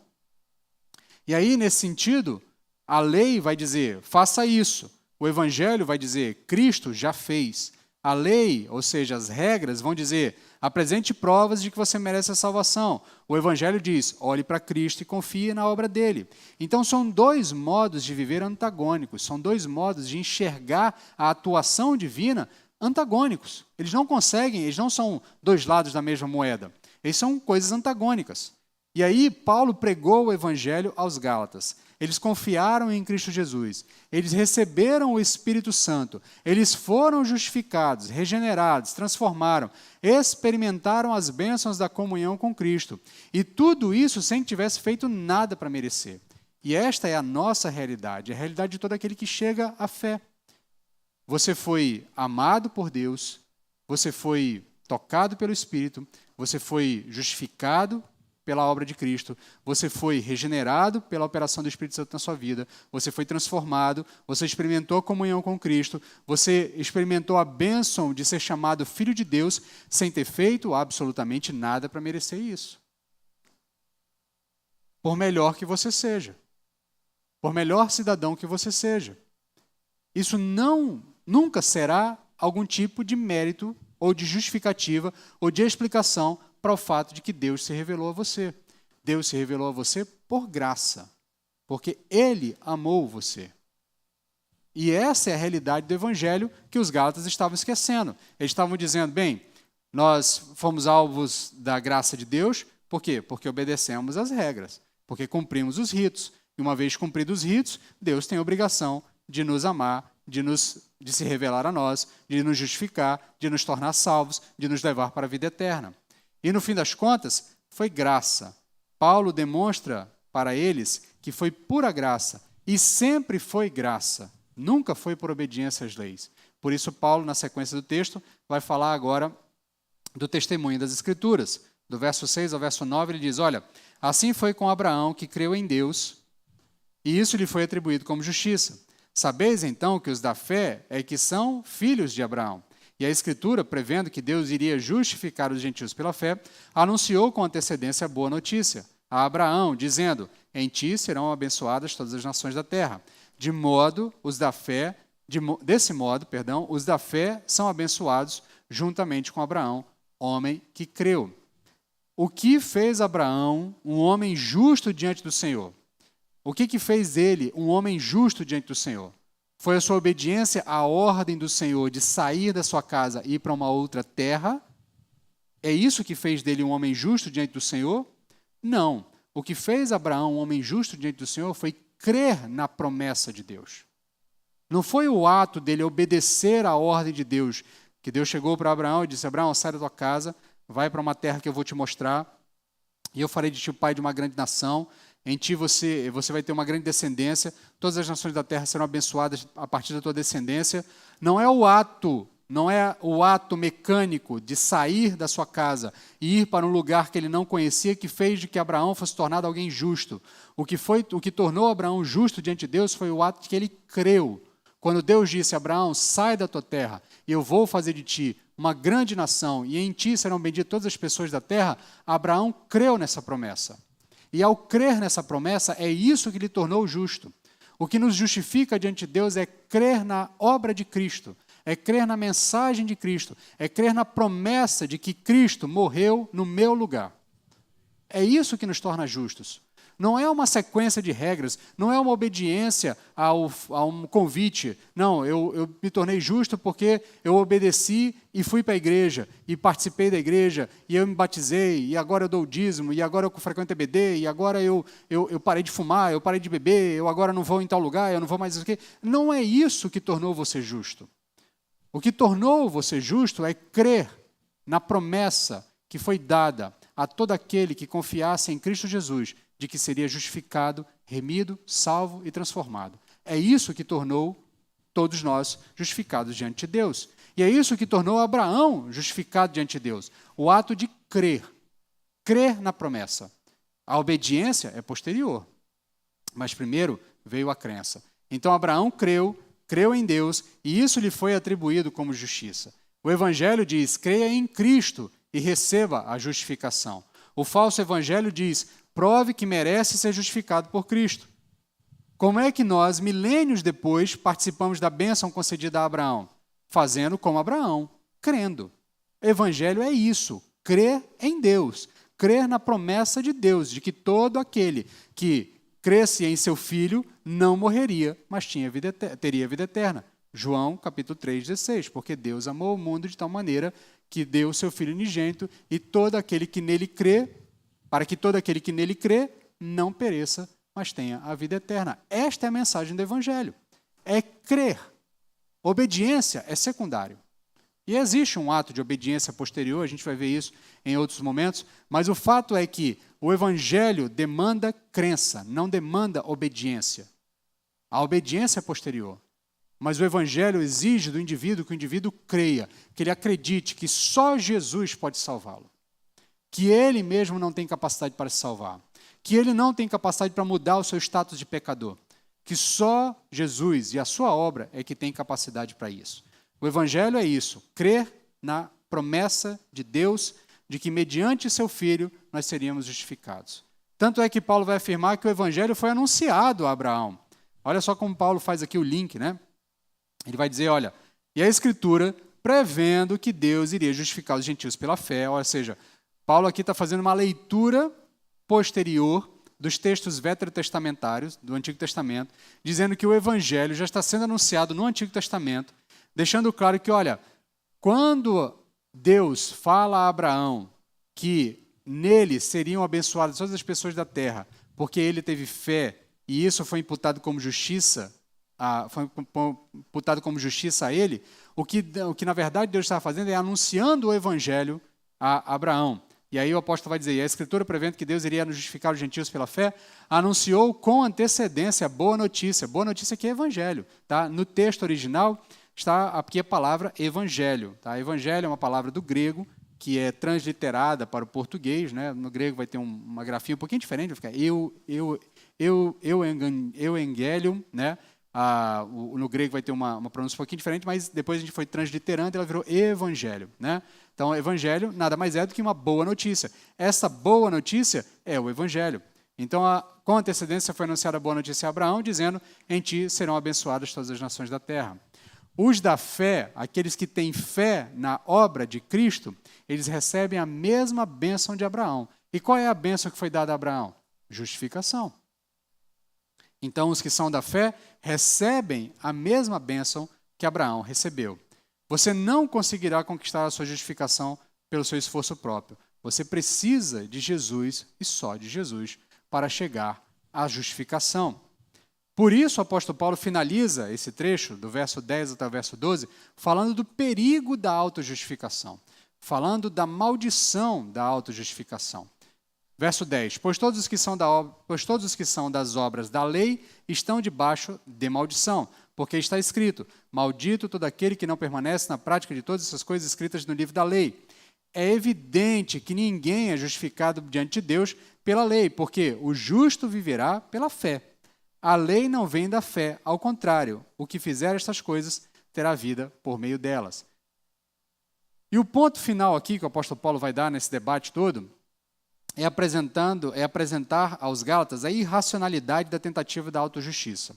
Speaker 1: E aí, nesse sentido, a lei vai dizer, faça isso. O evangelho vai dizer, Cristo já fez. A lei, ou seja, as regras, vão dizer, apresente provas de que você merece a salvação. O evangelho diz, olhe para Cristo e confie na obra dele. Então, são dois modos de viver antagônicos, são dois modos de enxergar a atuação divina antagônicos. Eles não conseguem, eles não são dois lados da mesma moeda. Eles são coisas antagônicas. E aí, Paulo pregou o evangelho aos Gálatas. Eles confiaram em Cristo Jesus. Eles receberam o Espírito Santo. Eles foram justificados, regenerados, transformaram, experimentaram as bênçãos da comunhão com Cristo. E tudo isso sem que tivesse feito nada para merecer. E esta é a nossa realidade, a realidade de todo aquele que chega à fé. Você foi amado por Deus, você foi tocado pelo Espírito, você foi justificado pela obra de Cristo, você foi regenerado pela operação do Espírito Santo na sua vida, você foi transformado, você experimentou a comunhão com Cristo, você experimentou a bênção de ser chamado filho de Deus sem ter feito absolutamente nada para merecer isso. Por melhor que você seja, por melhor cidadão que você seja. Isso nunca será algum tipo de mérito ou de justificativa ou de explicação para o fato de que Deus se revelou a você. Deus se revelou a você por graça, porque Ele amou você. E essa é a realidade do Evangelho que os Gálatas estavam esquecendo. Eles estavam dizendo, bem, nós fomos alvos da graça de Deus, por quê? Porque obedecemos às regras, porque cumprimos os ritos. E uma vez cumpridos os ritos, Deus tem a obrigação de nos amar, de se revelar a nós, de nos justificar, de nos tornar salvos, de nos levar para a vida eterna. E no fim das contas, foi graça. Paulo demonstra para eles que foi pura graça, e sempre foi graça, nunca foi por obediência às leis. Por isso, Paulo, na sequência do texto, vai falar agora do testemunho das Escrituras. Do verso 6 ao verso 9, ele diz, olha, assim foi com Abraão, que creu em Deus, e isso lhe foi atribuído como justiça. Sabeis, então, que os da fé é que são filhos de Abraão. E a Escritura, prevendo que Deus iria justificar os gentios pela fé, anunciou com antecedência a boa notícia a Abraão, dizendo, em ti serão abençoadas todas as nações da terra. Desse modo, os da fé são abençoados juntamente com Abraão, homem que creu. O que fez Abraão um homem justo diante do Senhor? O que fez dele um homem justo diante do Senhor? Foi a sua obediência à ordem do Senhor de sair da sua casa e ir para uma outra terra? É isso que fez dele um homem justo diante do Senhor? Não. O que fez Abraão um homem justo diante do Senhor foi crer na promessa de Deus. Não foi o ato dele obedecer à ordem de Deus, que Deus chegou para Abraão e disse, Abraão, sai da tua casa, vai para uma terra que eu vou te mostrar, e eu farei de ti o pai de uma grande nação. Em ti você vai ter uma grande descendência, todas as nações da terra serão abençoadas a partir da tua descendência. Não é o ato mecânico de sair da sua casa e ir para um lugar que ele não conhecia que fez de que Abraão fosse tornado alguém justo. O que tornou Abraão justo diante de Deus foi o ato de que ele creu. Quando Deus disse, Abraão, sai da tua terra e eu vou fazer de ti uma grande nação e em ti serão benditas todas as pessoas da terra, Abraão creu nessa promessa. E ao crer nessa promessa, é isso que lhe tornou justo. O que nos justifica diante de Deus é crer na obra de Cristo, é crer na mensagem de Cristo, é crer na promessa de que Cristo morreu no meu lugar. É isso que nos torna justos. Não é uma sequência de regras, não é uma obediência a um convite. Não, eu me tornei justo porque eu obedeci e fui para a igreja, e participei da igreja, e eu me batizei, e agora eu dou o dízimo, e agora eu frequento EBD, e agora eu parei de fumar, eu parei de beber, eu agora não vou em tal lugar, eu não vou mais isso aqui. Não é isso que tornou você justo. O que tornou você justo é crer na promessa que foi dada a todo aquele que confiasse em Cristo Jesus, de que seria justificado, remido, salvo e transformado. É isso que tornou todos nós justificados diante de Deus. E é isso que tornou Abraão justificado diante de Deus. O ato de crer. Crer na promessa. A obediência é posterior. Mas primeiro veio a crença. Então Abraão creu em Deus, e isso lhe foi atribuído como justiça. O Evangelho diz, creia em Cristo e receba a justificação. O falso Evangelho diz, prove que merece ser justificado por Cristo. Como é que nós, milênios depois, participamos da bênção concedida a Abraão? Fazendo como Abraão, crendo. Evangelho é isso, crer em Deus, crer na promessa de Deus, de que todo aquele que cresce em seu Filho não morreria, mas teria vida eterna. João, capítulo 3,16, porque Deus amou o mundo de tal maneira que deu o seu Filho unigênito e todo aquele que nele crê, para que todo aquele que nele crê não pereça, mas tenha a vida eterna. Esta é a mensagem do Evangelho. É crer. Obediência é secundário. E existe um ato de obediência posterior, a gente vai ver isso em outros momentos, mas o fato é que o Evangelho demanda crença, não demanda obediência. A obediência é posterior. Mas o Evangelho exige do indivíduo que o indivíduo creia, que ele acredite que só Jesus pode salvá-lo. Que ele mesmo não tem capacidade para se salvar. Que ele não tem capacidade para mudar o seu status de pecador. Que só Jesus e a sua obra é que tem capacidade para isso. O Evangelho é isso, crer na promessa de Deus de que mediante seu Filho nós seríamos justificados. Tanto é que Paulo vai afirmar que o Evangelho foi anunciado a Abraão. Olha só como Paulo faz aqui o link, né? Ele vai dizer, olha, e a Escritura prevendo que Deus iria justificar os gentios pela fé, ou seja, Paulo aqui está fazendo uma leitura posterior dos textos veterotestamentários do Antigo Testamento, dizendo que o Evangelho já está sendo anunciado no Antigo Testamento, deixando claro que, olha, quando Deus fala a Abraão que nele seriam abençoadas todas as pessoas da terra, porque ele teve fé, e isso foi imputado como justiça, a ele, o que na verdade Deus estava fazendo é anunciando o Evangelho a Abraão. E aí o apóstolo vai dizer, e a Escritura prevendo que Deus iria nos justificar os gentios pela fé, anunciou com antecedência a boa notícia que é Evangelho. Tá? No texto original está aqui a palavra Evangelho. Tá? Evangelho é uma palavra do grego, que é transliterada para o português, né? No grego vai ter uma grafia um pouquinho diferente, vai ficar euangelium, né? No grego vai ter uma pronúncia um pouquinho diferente, mas depois a gente foi transliterando e ela virou evangelho, né? Então, evangelho nada mais é do que uma boa notícia. Essa boa notícia é o evangelho. Então, com antecedência foi anunciada a boa notícia a Abraão, dizendo, em ti serão abençoadas todas as nações da terra. Os da fé, aqueles que têm fé na obra de Cristo, eles recebem a mesma bênção de Abraão. E qual é a bênção que foi dada a Abraão? Justificação. Então, os que são da fé recebem a mesma bênção que Abraão recebeu. Você não conseguirá conquistar a sua justificação pelo seu esforço próprio. Você precisa de Jesus e só de Jesus para chegar à justificação. Por isso, o apóstolo Paulo finaliza esse trecho, do verso 10 até o verso 12, falando do perigo da autojustificação, falando da maldição da autojustificação. Verso 10, pois todos os que são das obras da lei estão debaixo de maldição, porque está escrito, maldito todo aquele que não permanece na prática de todas essas coisas escritas no livro da lei. É evidente que ninguém é justificado diante de Deus pela lei, porque o justo viverá pela fé. A lei não vem da fé, ao contrário, o que fizer estas coisas terá vida por meio delas. E o ponto final aqui que o apóstolo Paulo vai dar nesse debate todo é apresentar aos Gálatas a irracionalidade da tentativa da autojustiça.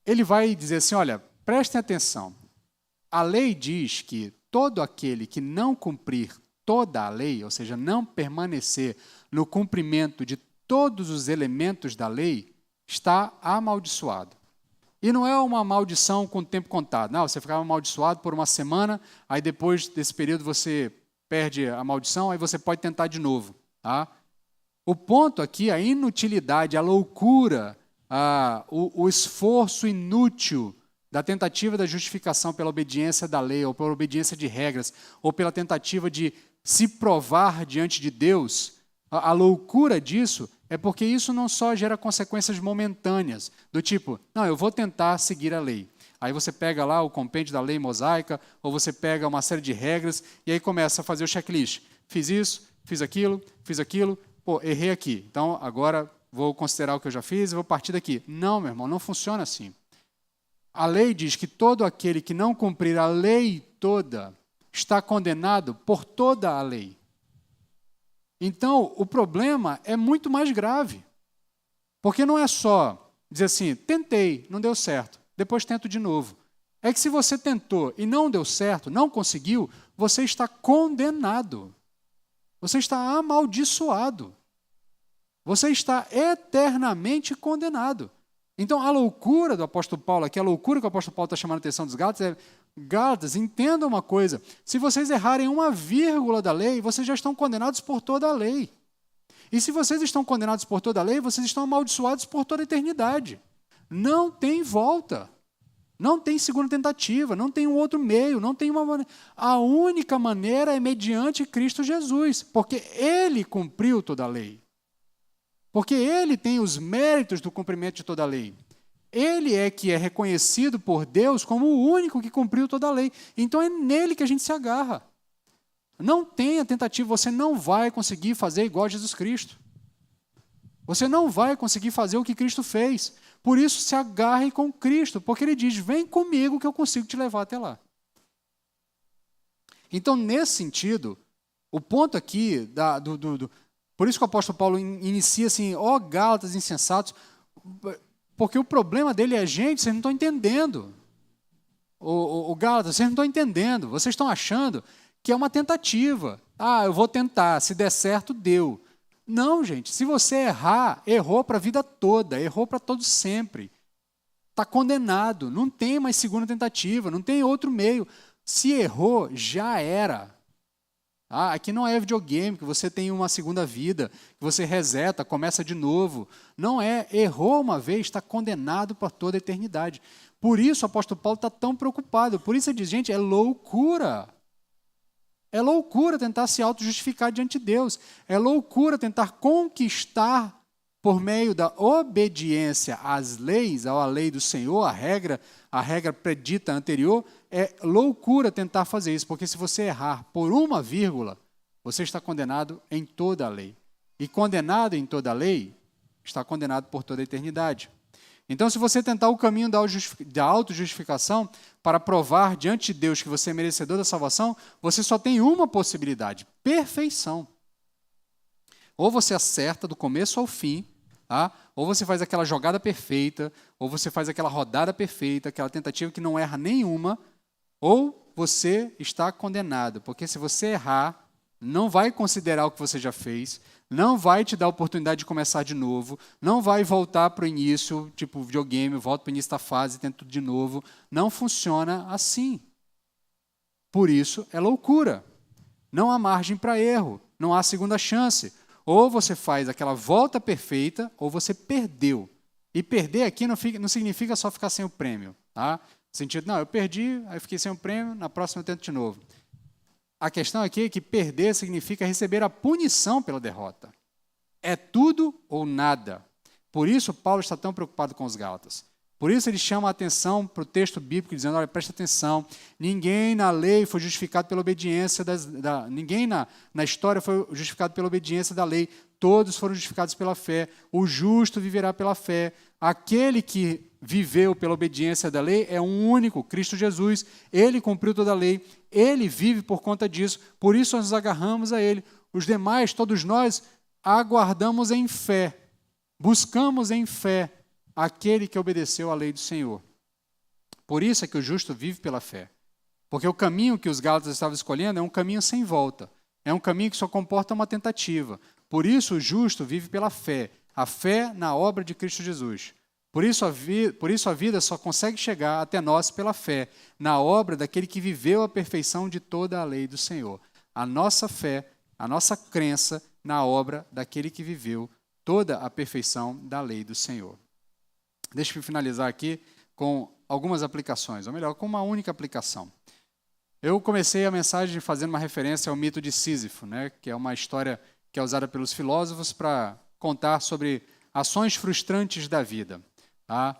Speaker 1: Ele vai dizer assim, olha, prestem atenção, a lei diz que todo aquele que não cumprir toda a lei, ou seja, não permanecer no cumprimento de todos os elementos da lei, está amaldiçoado. E não é uma maldição com o tempo contado. Não, você ficava amaldiçoado por uma semana, aí depois desse período você perde a maldição, aí você pode tentar de novo. Tá? O ponto aqui, a inutilidade, a loucura, o esforço inútil da tentativa da justificação pela obediência da lei, ou pela obediência de regras, ou pela tentativa de se provar diante de Deus, A loucura disso é porque isso não só gera consequências momentâneas, do tipo, não, eu vou tentar seguir a lei. Aí você pega lá o compêndio da lei mosaica, ou você pega uma série de regras, e aí começa a fazer o checklist. Fiz isso, fiz aquilo, pô, errei aqui. Então, agora vou considerar o que eu já fiz e vou partir daqui. Não, meu irmão, não funciona assim. A lei diz que todo aquele que não cumprir a lei toda está condenado por toda a lei. Então, o problema é muito mais grave. Porque não é só dizer assim, tentei, não deu certo, depois tento de novo. É que se você tentou e não deu certo, não conseguiu, você está condenado. Você está amaldiçoado. Você está eternamente condenado. Então, a loucura do apóstolo Paulo aqui, a loucura que o apóstolo Paulo está chamando a atenção dos Gálatas é: Gálatas, entendam uma coisa, se vocês errarem uma vírgula da lei, vocês já estão condenados por toda a lei. E se vocês estão condenados por toda a lei, vocês estão amaldiçoados por toda a eternidade. Não tem volta. Não tem segunda tentativa, não tem um outro meio, não tem uma maneira. A única maneira é mediante Cristo Jesus, porque Ele cumpriu toda a lei. Porque Ele tem os méritos do cumprimento de toda a lei. Ele é que é reconhecido por Deus como o único que cumpriu toda a lei. Então é nele que a gente se agarra. Não tenha tentativa, você não vai conseguir fazer igual a Jesus Cristo. Você não vai conseguir fazer o que Cristo fez. Por isso, se agarre com Cristo, porque Ele diz, vem comigo que eu consigo te levar até lá. Então, nesse sentido, o ponto aqui, por isso que o apóstolo Paulo inicia assim, ó Gálatas insensatos, porque o problema dele é, gente, vocês não estão entendendo. O Gálatas, vocês não estão entendendo, vocês estão achando que é uma tentativa. Ah, eu vou tentar, se der certo, deu. Não, gente, se você errar, errou para a vida toda, errou para todo sempre. Está condenado, não tem mais segunda tentativa, não tem outro meio. Se errou, já era. Ah, aqui não é videogame, que você tem uma segunda vida, que você reseta, começa de novo. Não é, errou uma vez, está condenado para toda a eternidade. Por isso o apóstolo Paulo está tão preocupado, por isso ele diz, gente, é loucura. É loucura tentar se auto-justificar diante de Deus. É loucura tentar conquistar por meio da obediência às leis, à lei do Senhor, a regra predita anterior. É loucura tentar fazer isso, porque se você errar por uma vírgula, você está condenado em toda a lei. E condenado em toda a lei, está condenado por toda a eternidade. Então, se você tentar o caminho da autojustificação para provar diante de Deus que você é merecedor da salvação, você só tem uma possibilidade: perfeição. Ou você acerta do começo ao fim, tá? Ou você faz aquela jogada perfeita, ou você faz aquela rodada perfeita, aquela tentativa que não erra nenhuma, ou você está condenado, porque se você errar, não vai considerar o que você já fez, não vai te dar a oportunidade de começar de novo, não vai voltar para o início, tipo videogame, volta para o início da fase e tenta tudo de novo. Não funciona assim. Por isso, é loucura. Não há margem para erro, não há segunda chance. Ou você faz aquela volta perfeita, ou você perdeu. E perder aqui não significa só ficar sem o prêmio. Tá? No sentido, não, eu perdi, aí fiquei sem o prêmio, na próxima eu tento de novo. A questão aqui é que perder significa receber a punição pela derrota. É tudo ou nada. Por isso, Paulo está tão preocupado com os Gálatas. Por isso, ele chama a atenção para o texto bíblico, dizendo, olha, presta atenção, ninguém na lei foi justificado pela obediência, ninguém na história foi justificado pela obediência da lei, todos foram justificados pela fé, o justo viverá pela fé. Aquele que viveu pela obediência da lei é um único, Cristo Jesus. Ele cumpriu toda a lei, ele vive por conta disso, por isso nós nos agarramos a ele. Os demais, todos nós, aguardamos em fé, buscamos em fé aquele que obedeceu à lei do Senhor. Por isso é que o justo vive pela fé. Porque o caminho que os Gálatas estavam escolhendo é um caminho sem volta. É um caminho que só comporta uma tentativa. Por isso o justo vive pela fé. A fé na obra de Cristo Jesus. Por isso a vida só consegue chegar até nós pela fé, na obra daquele que viveu a perfeição de toda a lei do Senhor. A nossa fé, a nossa crença na obra daquele que viveu toda a perfeição da lei do Senhor. Deixa eu finalizar aqui com algumas aplicações, ou melhor, com uma única aplicação. Eu comecei a mensagem fazendo uma referência ao mito de Sísifo, né, que é uma história que que é usada pelos filósofos para contar sobre ações frustrantes da vida. Tá?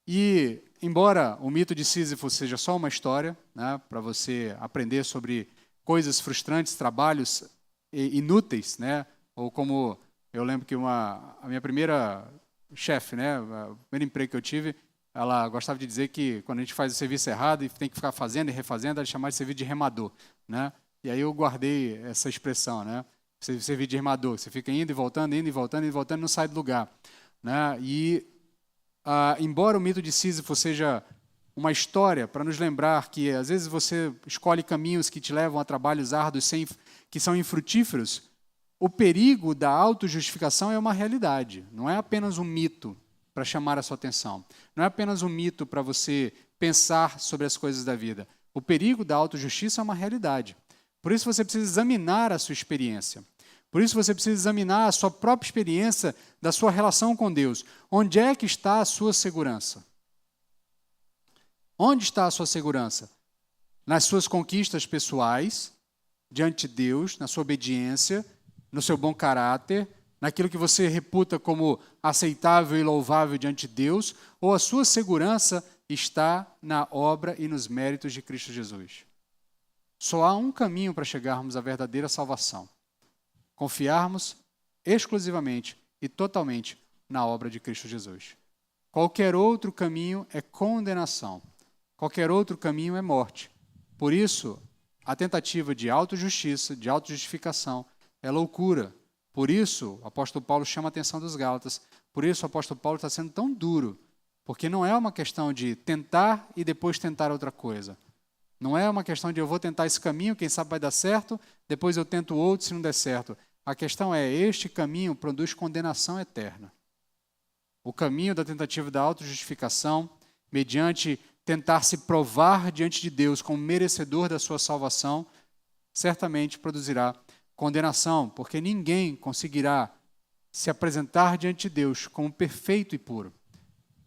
Speaker 1: E, embora o mito de Sísifo seja só uma história, né, para você aprender sobre coisas frustrantes, trabalhos inúteis, né, ou como eu lembro que a minha primeira chefe, né, o primeiro emprego que eu tive, ela gostava de dizer que quando a gente faz o serviço errado e tem que ficar fazendo e refazendo, ela chamava de serviço de remador, né? E aí eu guardei essa expressão, né? Serviço de remador, você fica indo e voltando, indo e voltando, indo e voltando, e não sai do lugar, né? E embora o mito de Sísifo seja uma história para nos lembrar que às vezes você escolhe caminhos que te levam a trabalhos árduos que são infrutíferos, o perigo da autojustificação é uma realidade, não é apenas um mito para chamar a sua atenção. Não é apenas um mito para você pensar sobre as coisas da vida. O perigo da autojustiça é uma realidade. Por isso você precisa examinar a sua experiência. Por isso você precisa examinar a sua própria experiência da sua relação com Deus. Onde é que está a sua segurança? Onde está a sua segurança? Nas suas conquistas pessoais, diante de Deus, na sua obediência, no seu bom caráter, naquilo que você reputa como aceitável e louvável diante de Deus, ou a sua segurança está na obra e nos méritos de Cristo Jesus. Só há um caminho para chegarmos à verdadeira salvação: confiarmos exclusivamente e totalmente na obra de Cristo Jesus. Qualquer outro caminho é condenação. Qualquer outro caminho é morte. Por isso, a tentativa de autojustiça, de autojustificação, é loucura. Por isso, o apóstolo Paulo chama a atenção dos Gálatas. Por isso, o apóstolo Paulo está sendo tão duro. Porque não é uma questão de tentar e depois tentar outra coisa. Não é uma questão de eu vou tentar esse caminho, quem sabe vai dar certo, depois eu tento outro se não der certo. A questão é, este caminho produz condenação eterna. O caminho da tentativa da autojustificação, mediante tentar se provar diante de Deus como merecedor da sua salvação, certamente produzirá condenação, porque ninguém conseguirá se apresentar diante de Deus como perfeito e puro.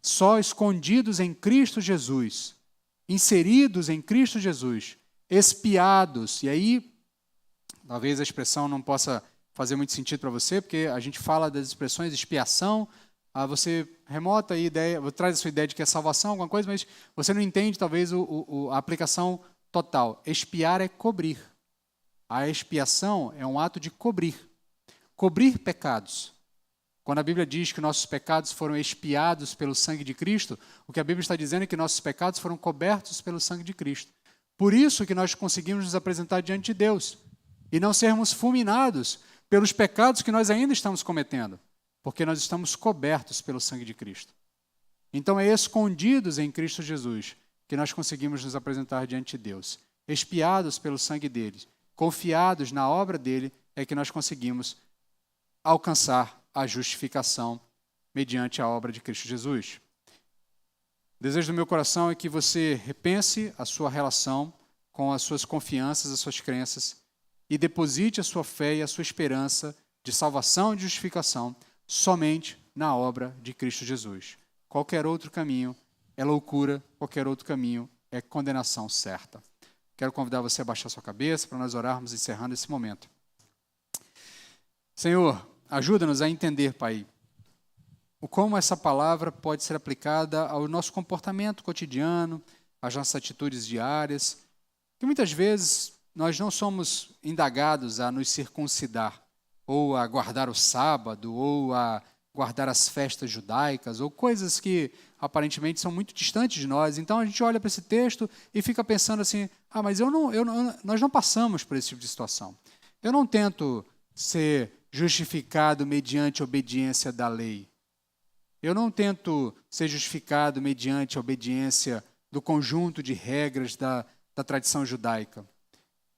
Speaker 1: Só escondidos em Cristo Jesus, inseridos em Cristo Jesus, expiados, e aí talvez a expressão não possa fazer muito sentido para você, porque a gente fala das expressões expiação, você remota a ideia, traz a sua ideia de que é salvação, alguma coisa, mas você não entende talvez a aplicação total. Expiar é cobrir. A expiação é um ato de cobrir. Cobrir pecados. Quando a Bíblia diz que nossos pecados foram expiados pelo sangue de Cristo, o que a Bíblia está dizendo é que nossos pecados foram cobertos pelo sangue de Cristo. Por isso que nós conseguimos nos apresentar diante de Deus e não sermos fulminados pelos pecados que nós ainda estamos cometendo, porque nós estamos cobertos pelo sangue de Cristo. Então é escondidos em Cristo Jesus que nós conseguimos nos apresentar diante de Deus. Expiados pelo sangue dele, confiados na obra dele, é que nós conseguimos alcançar a justificação mediante a obra de Cristo Jesus. O desejo do meu coração é que você repense a sua relação com as suas confianças, as suas crenças, e deposite a sua fé e a sua esperança de salvação e de justificação somente na obra de Cristo Jesus. Qualquer outro caminho é loucura, qualquer outro caminho é condenação certa. Quero convidar você a baixar sua cabeça para nós orarmos encerrando esse momento. Senhor, ajuda-nos a entender, Pai, como essa palavra pode ser aplicada ao nosso comportamento cotidiano, às nossas atitudes diárias, que muitas vezes nós não somos indagados a nos circuncidar, ou a guardar o sábado, ou a guardar as festas judaicas, ou coisas que aparentemente são muito distantes de nós. Então a gente olha para esse texto e fica pensando assim, mas nós não passamos por esse tipo de situação. Eu não tento ser justificado mediante a obediência da lei. Eu não tento ser justificado mediante a obediência do conjunto de regras da tradição judaica.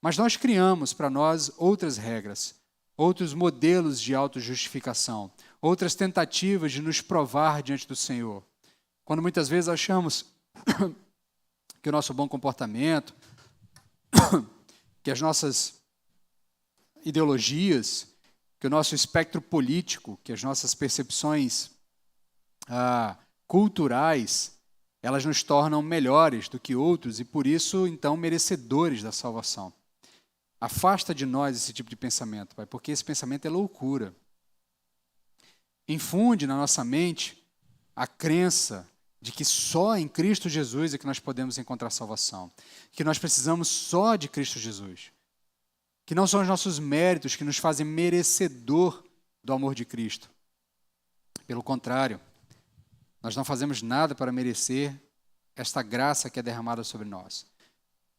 Speaker 1: Mas nós criamos para nós outras regras, outros modelos de autojustificação, outras tentativas de nos provar diante do Senhor. Quando muitas vezes achamos que o nosso bom comportamento, que as nossas ideologias, que o nosso espectro político, que as nossas percepções culturais, elas nos tornam melhores do que outros e, por isso, então, merecedores da salvação. Afasta de nós esse tipo de pensamento, Pai, porque esse pensamento é loucura. Infunde na nossa mente a crença de que só em Cristo Jesus é que nós podemos encontrar salvação, que nós precisamos só de Cristo Jesus, que não são os nossos méritos que nos fazem merecedor do amor de Cristo. Pelo contrário, nós não fazemos nada para merecer esta graça que é derramada sobre nós.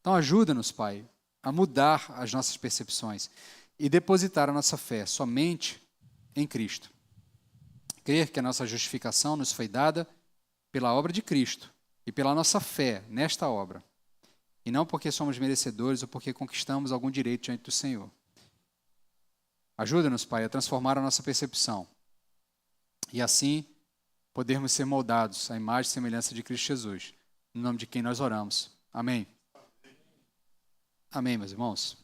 Speaker 1: Então ajuda-nos, Pai, a mudar as nossas percepções e depositar a nossa fé somente em Cristo. Crer que a nossa justificação nos foi dada pela obra de Cristo e pela nossa fé nesta obra, e não porque somos merecedores ou porque conquistamos algum direito diante do Senhor. Ajuda-nos, Pai, a transformar a nossa percepção e assim podermos ser moldados à imagem e semelhança de Cristo Jesus, no nome de quem nós oramos. Amém. Amém, meus irmãos.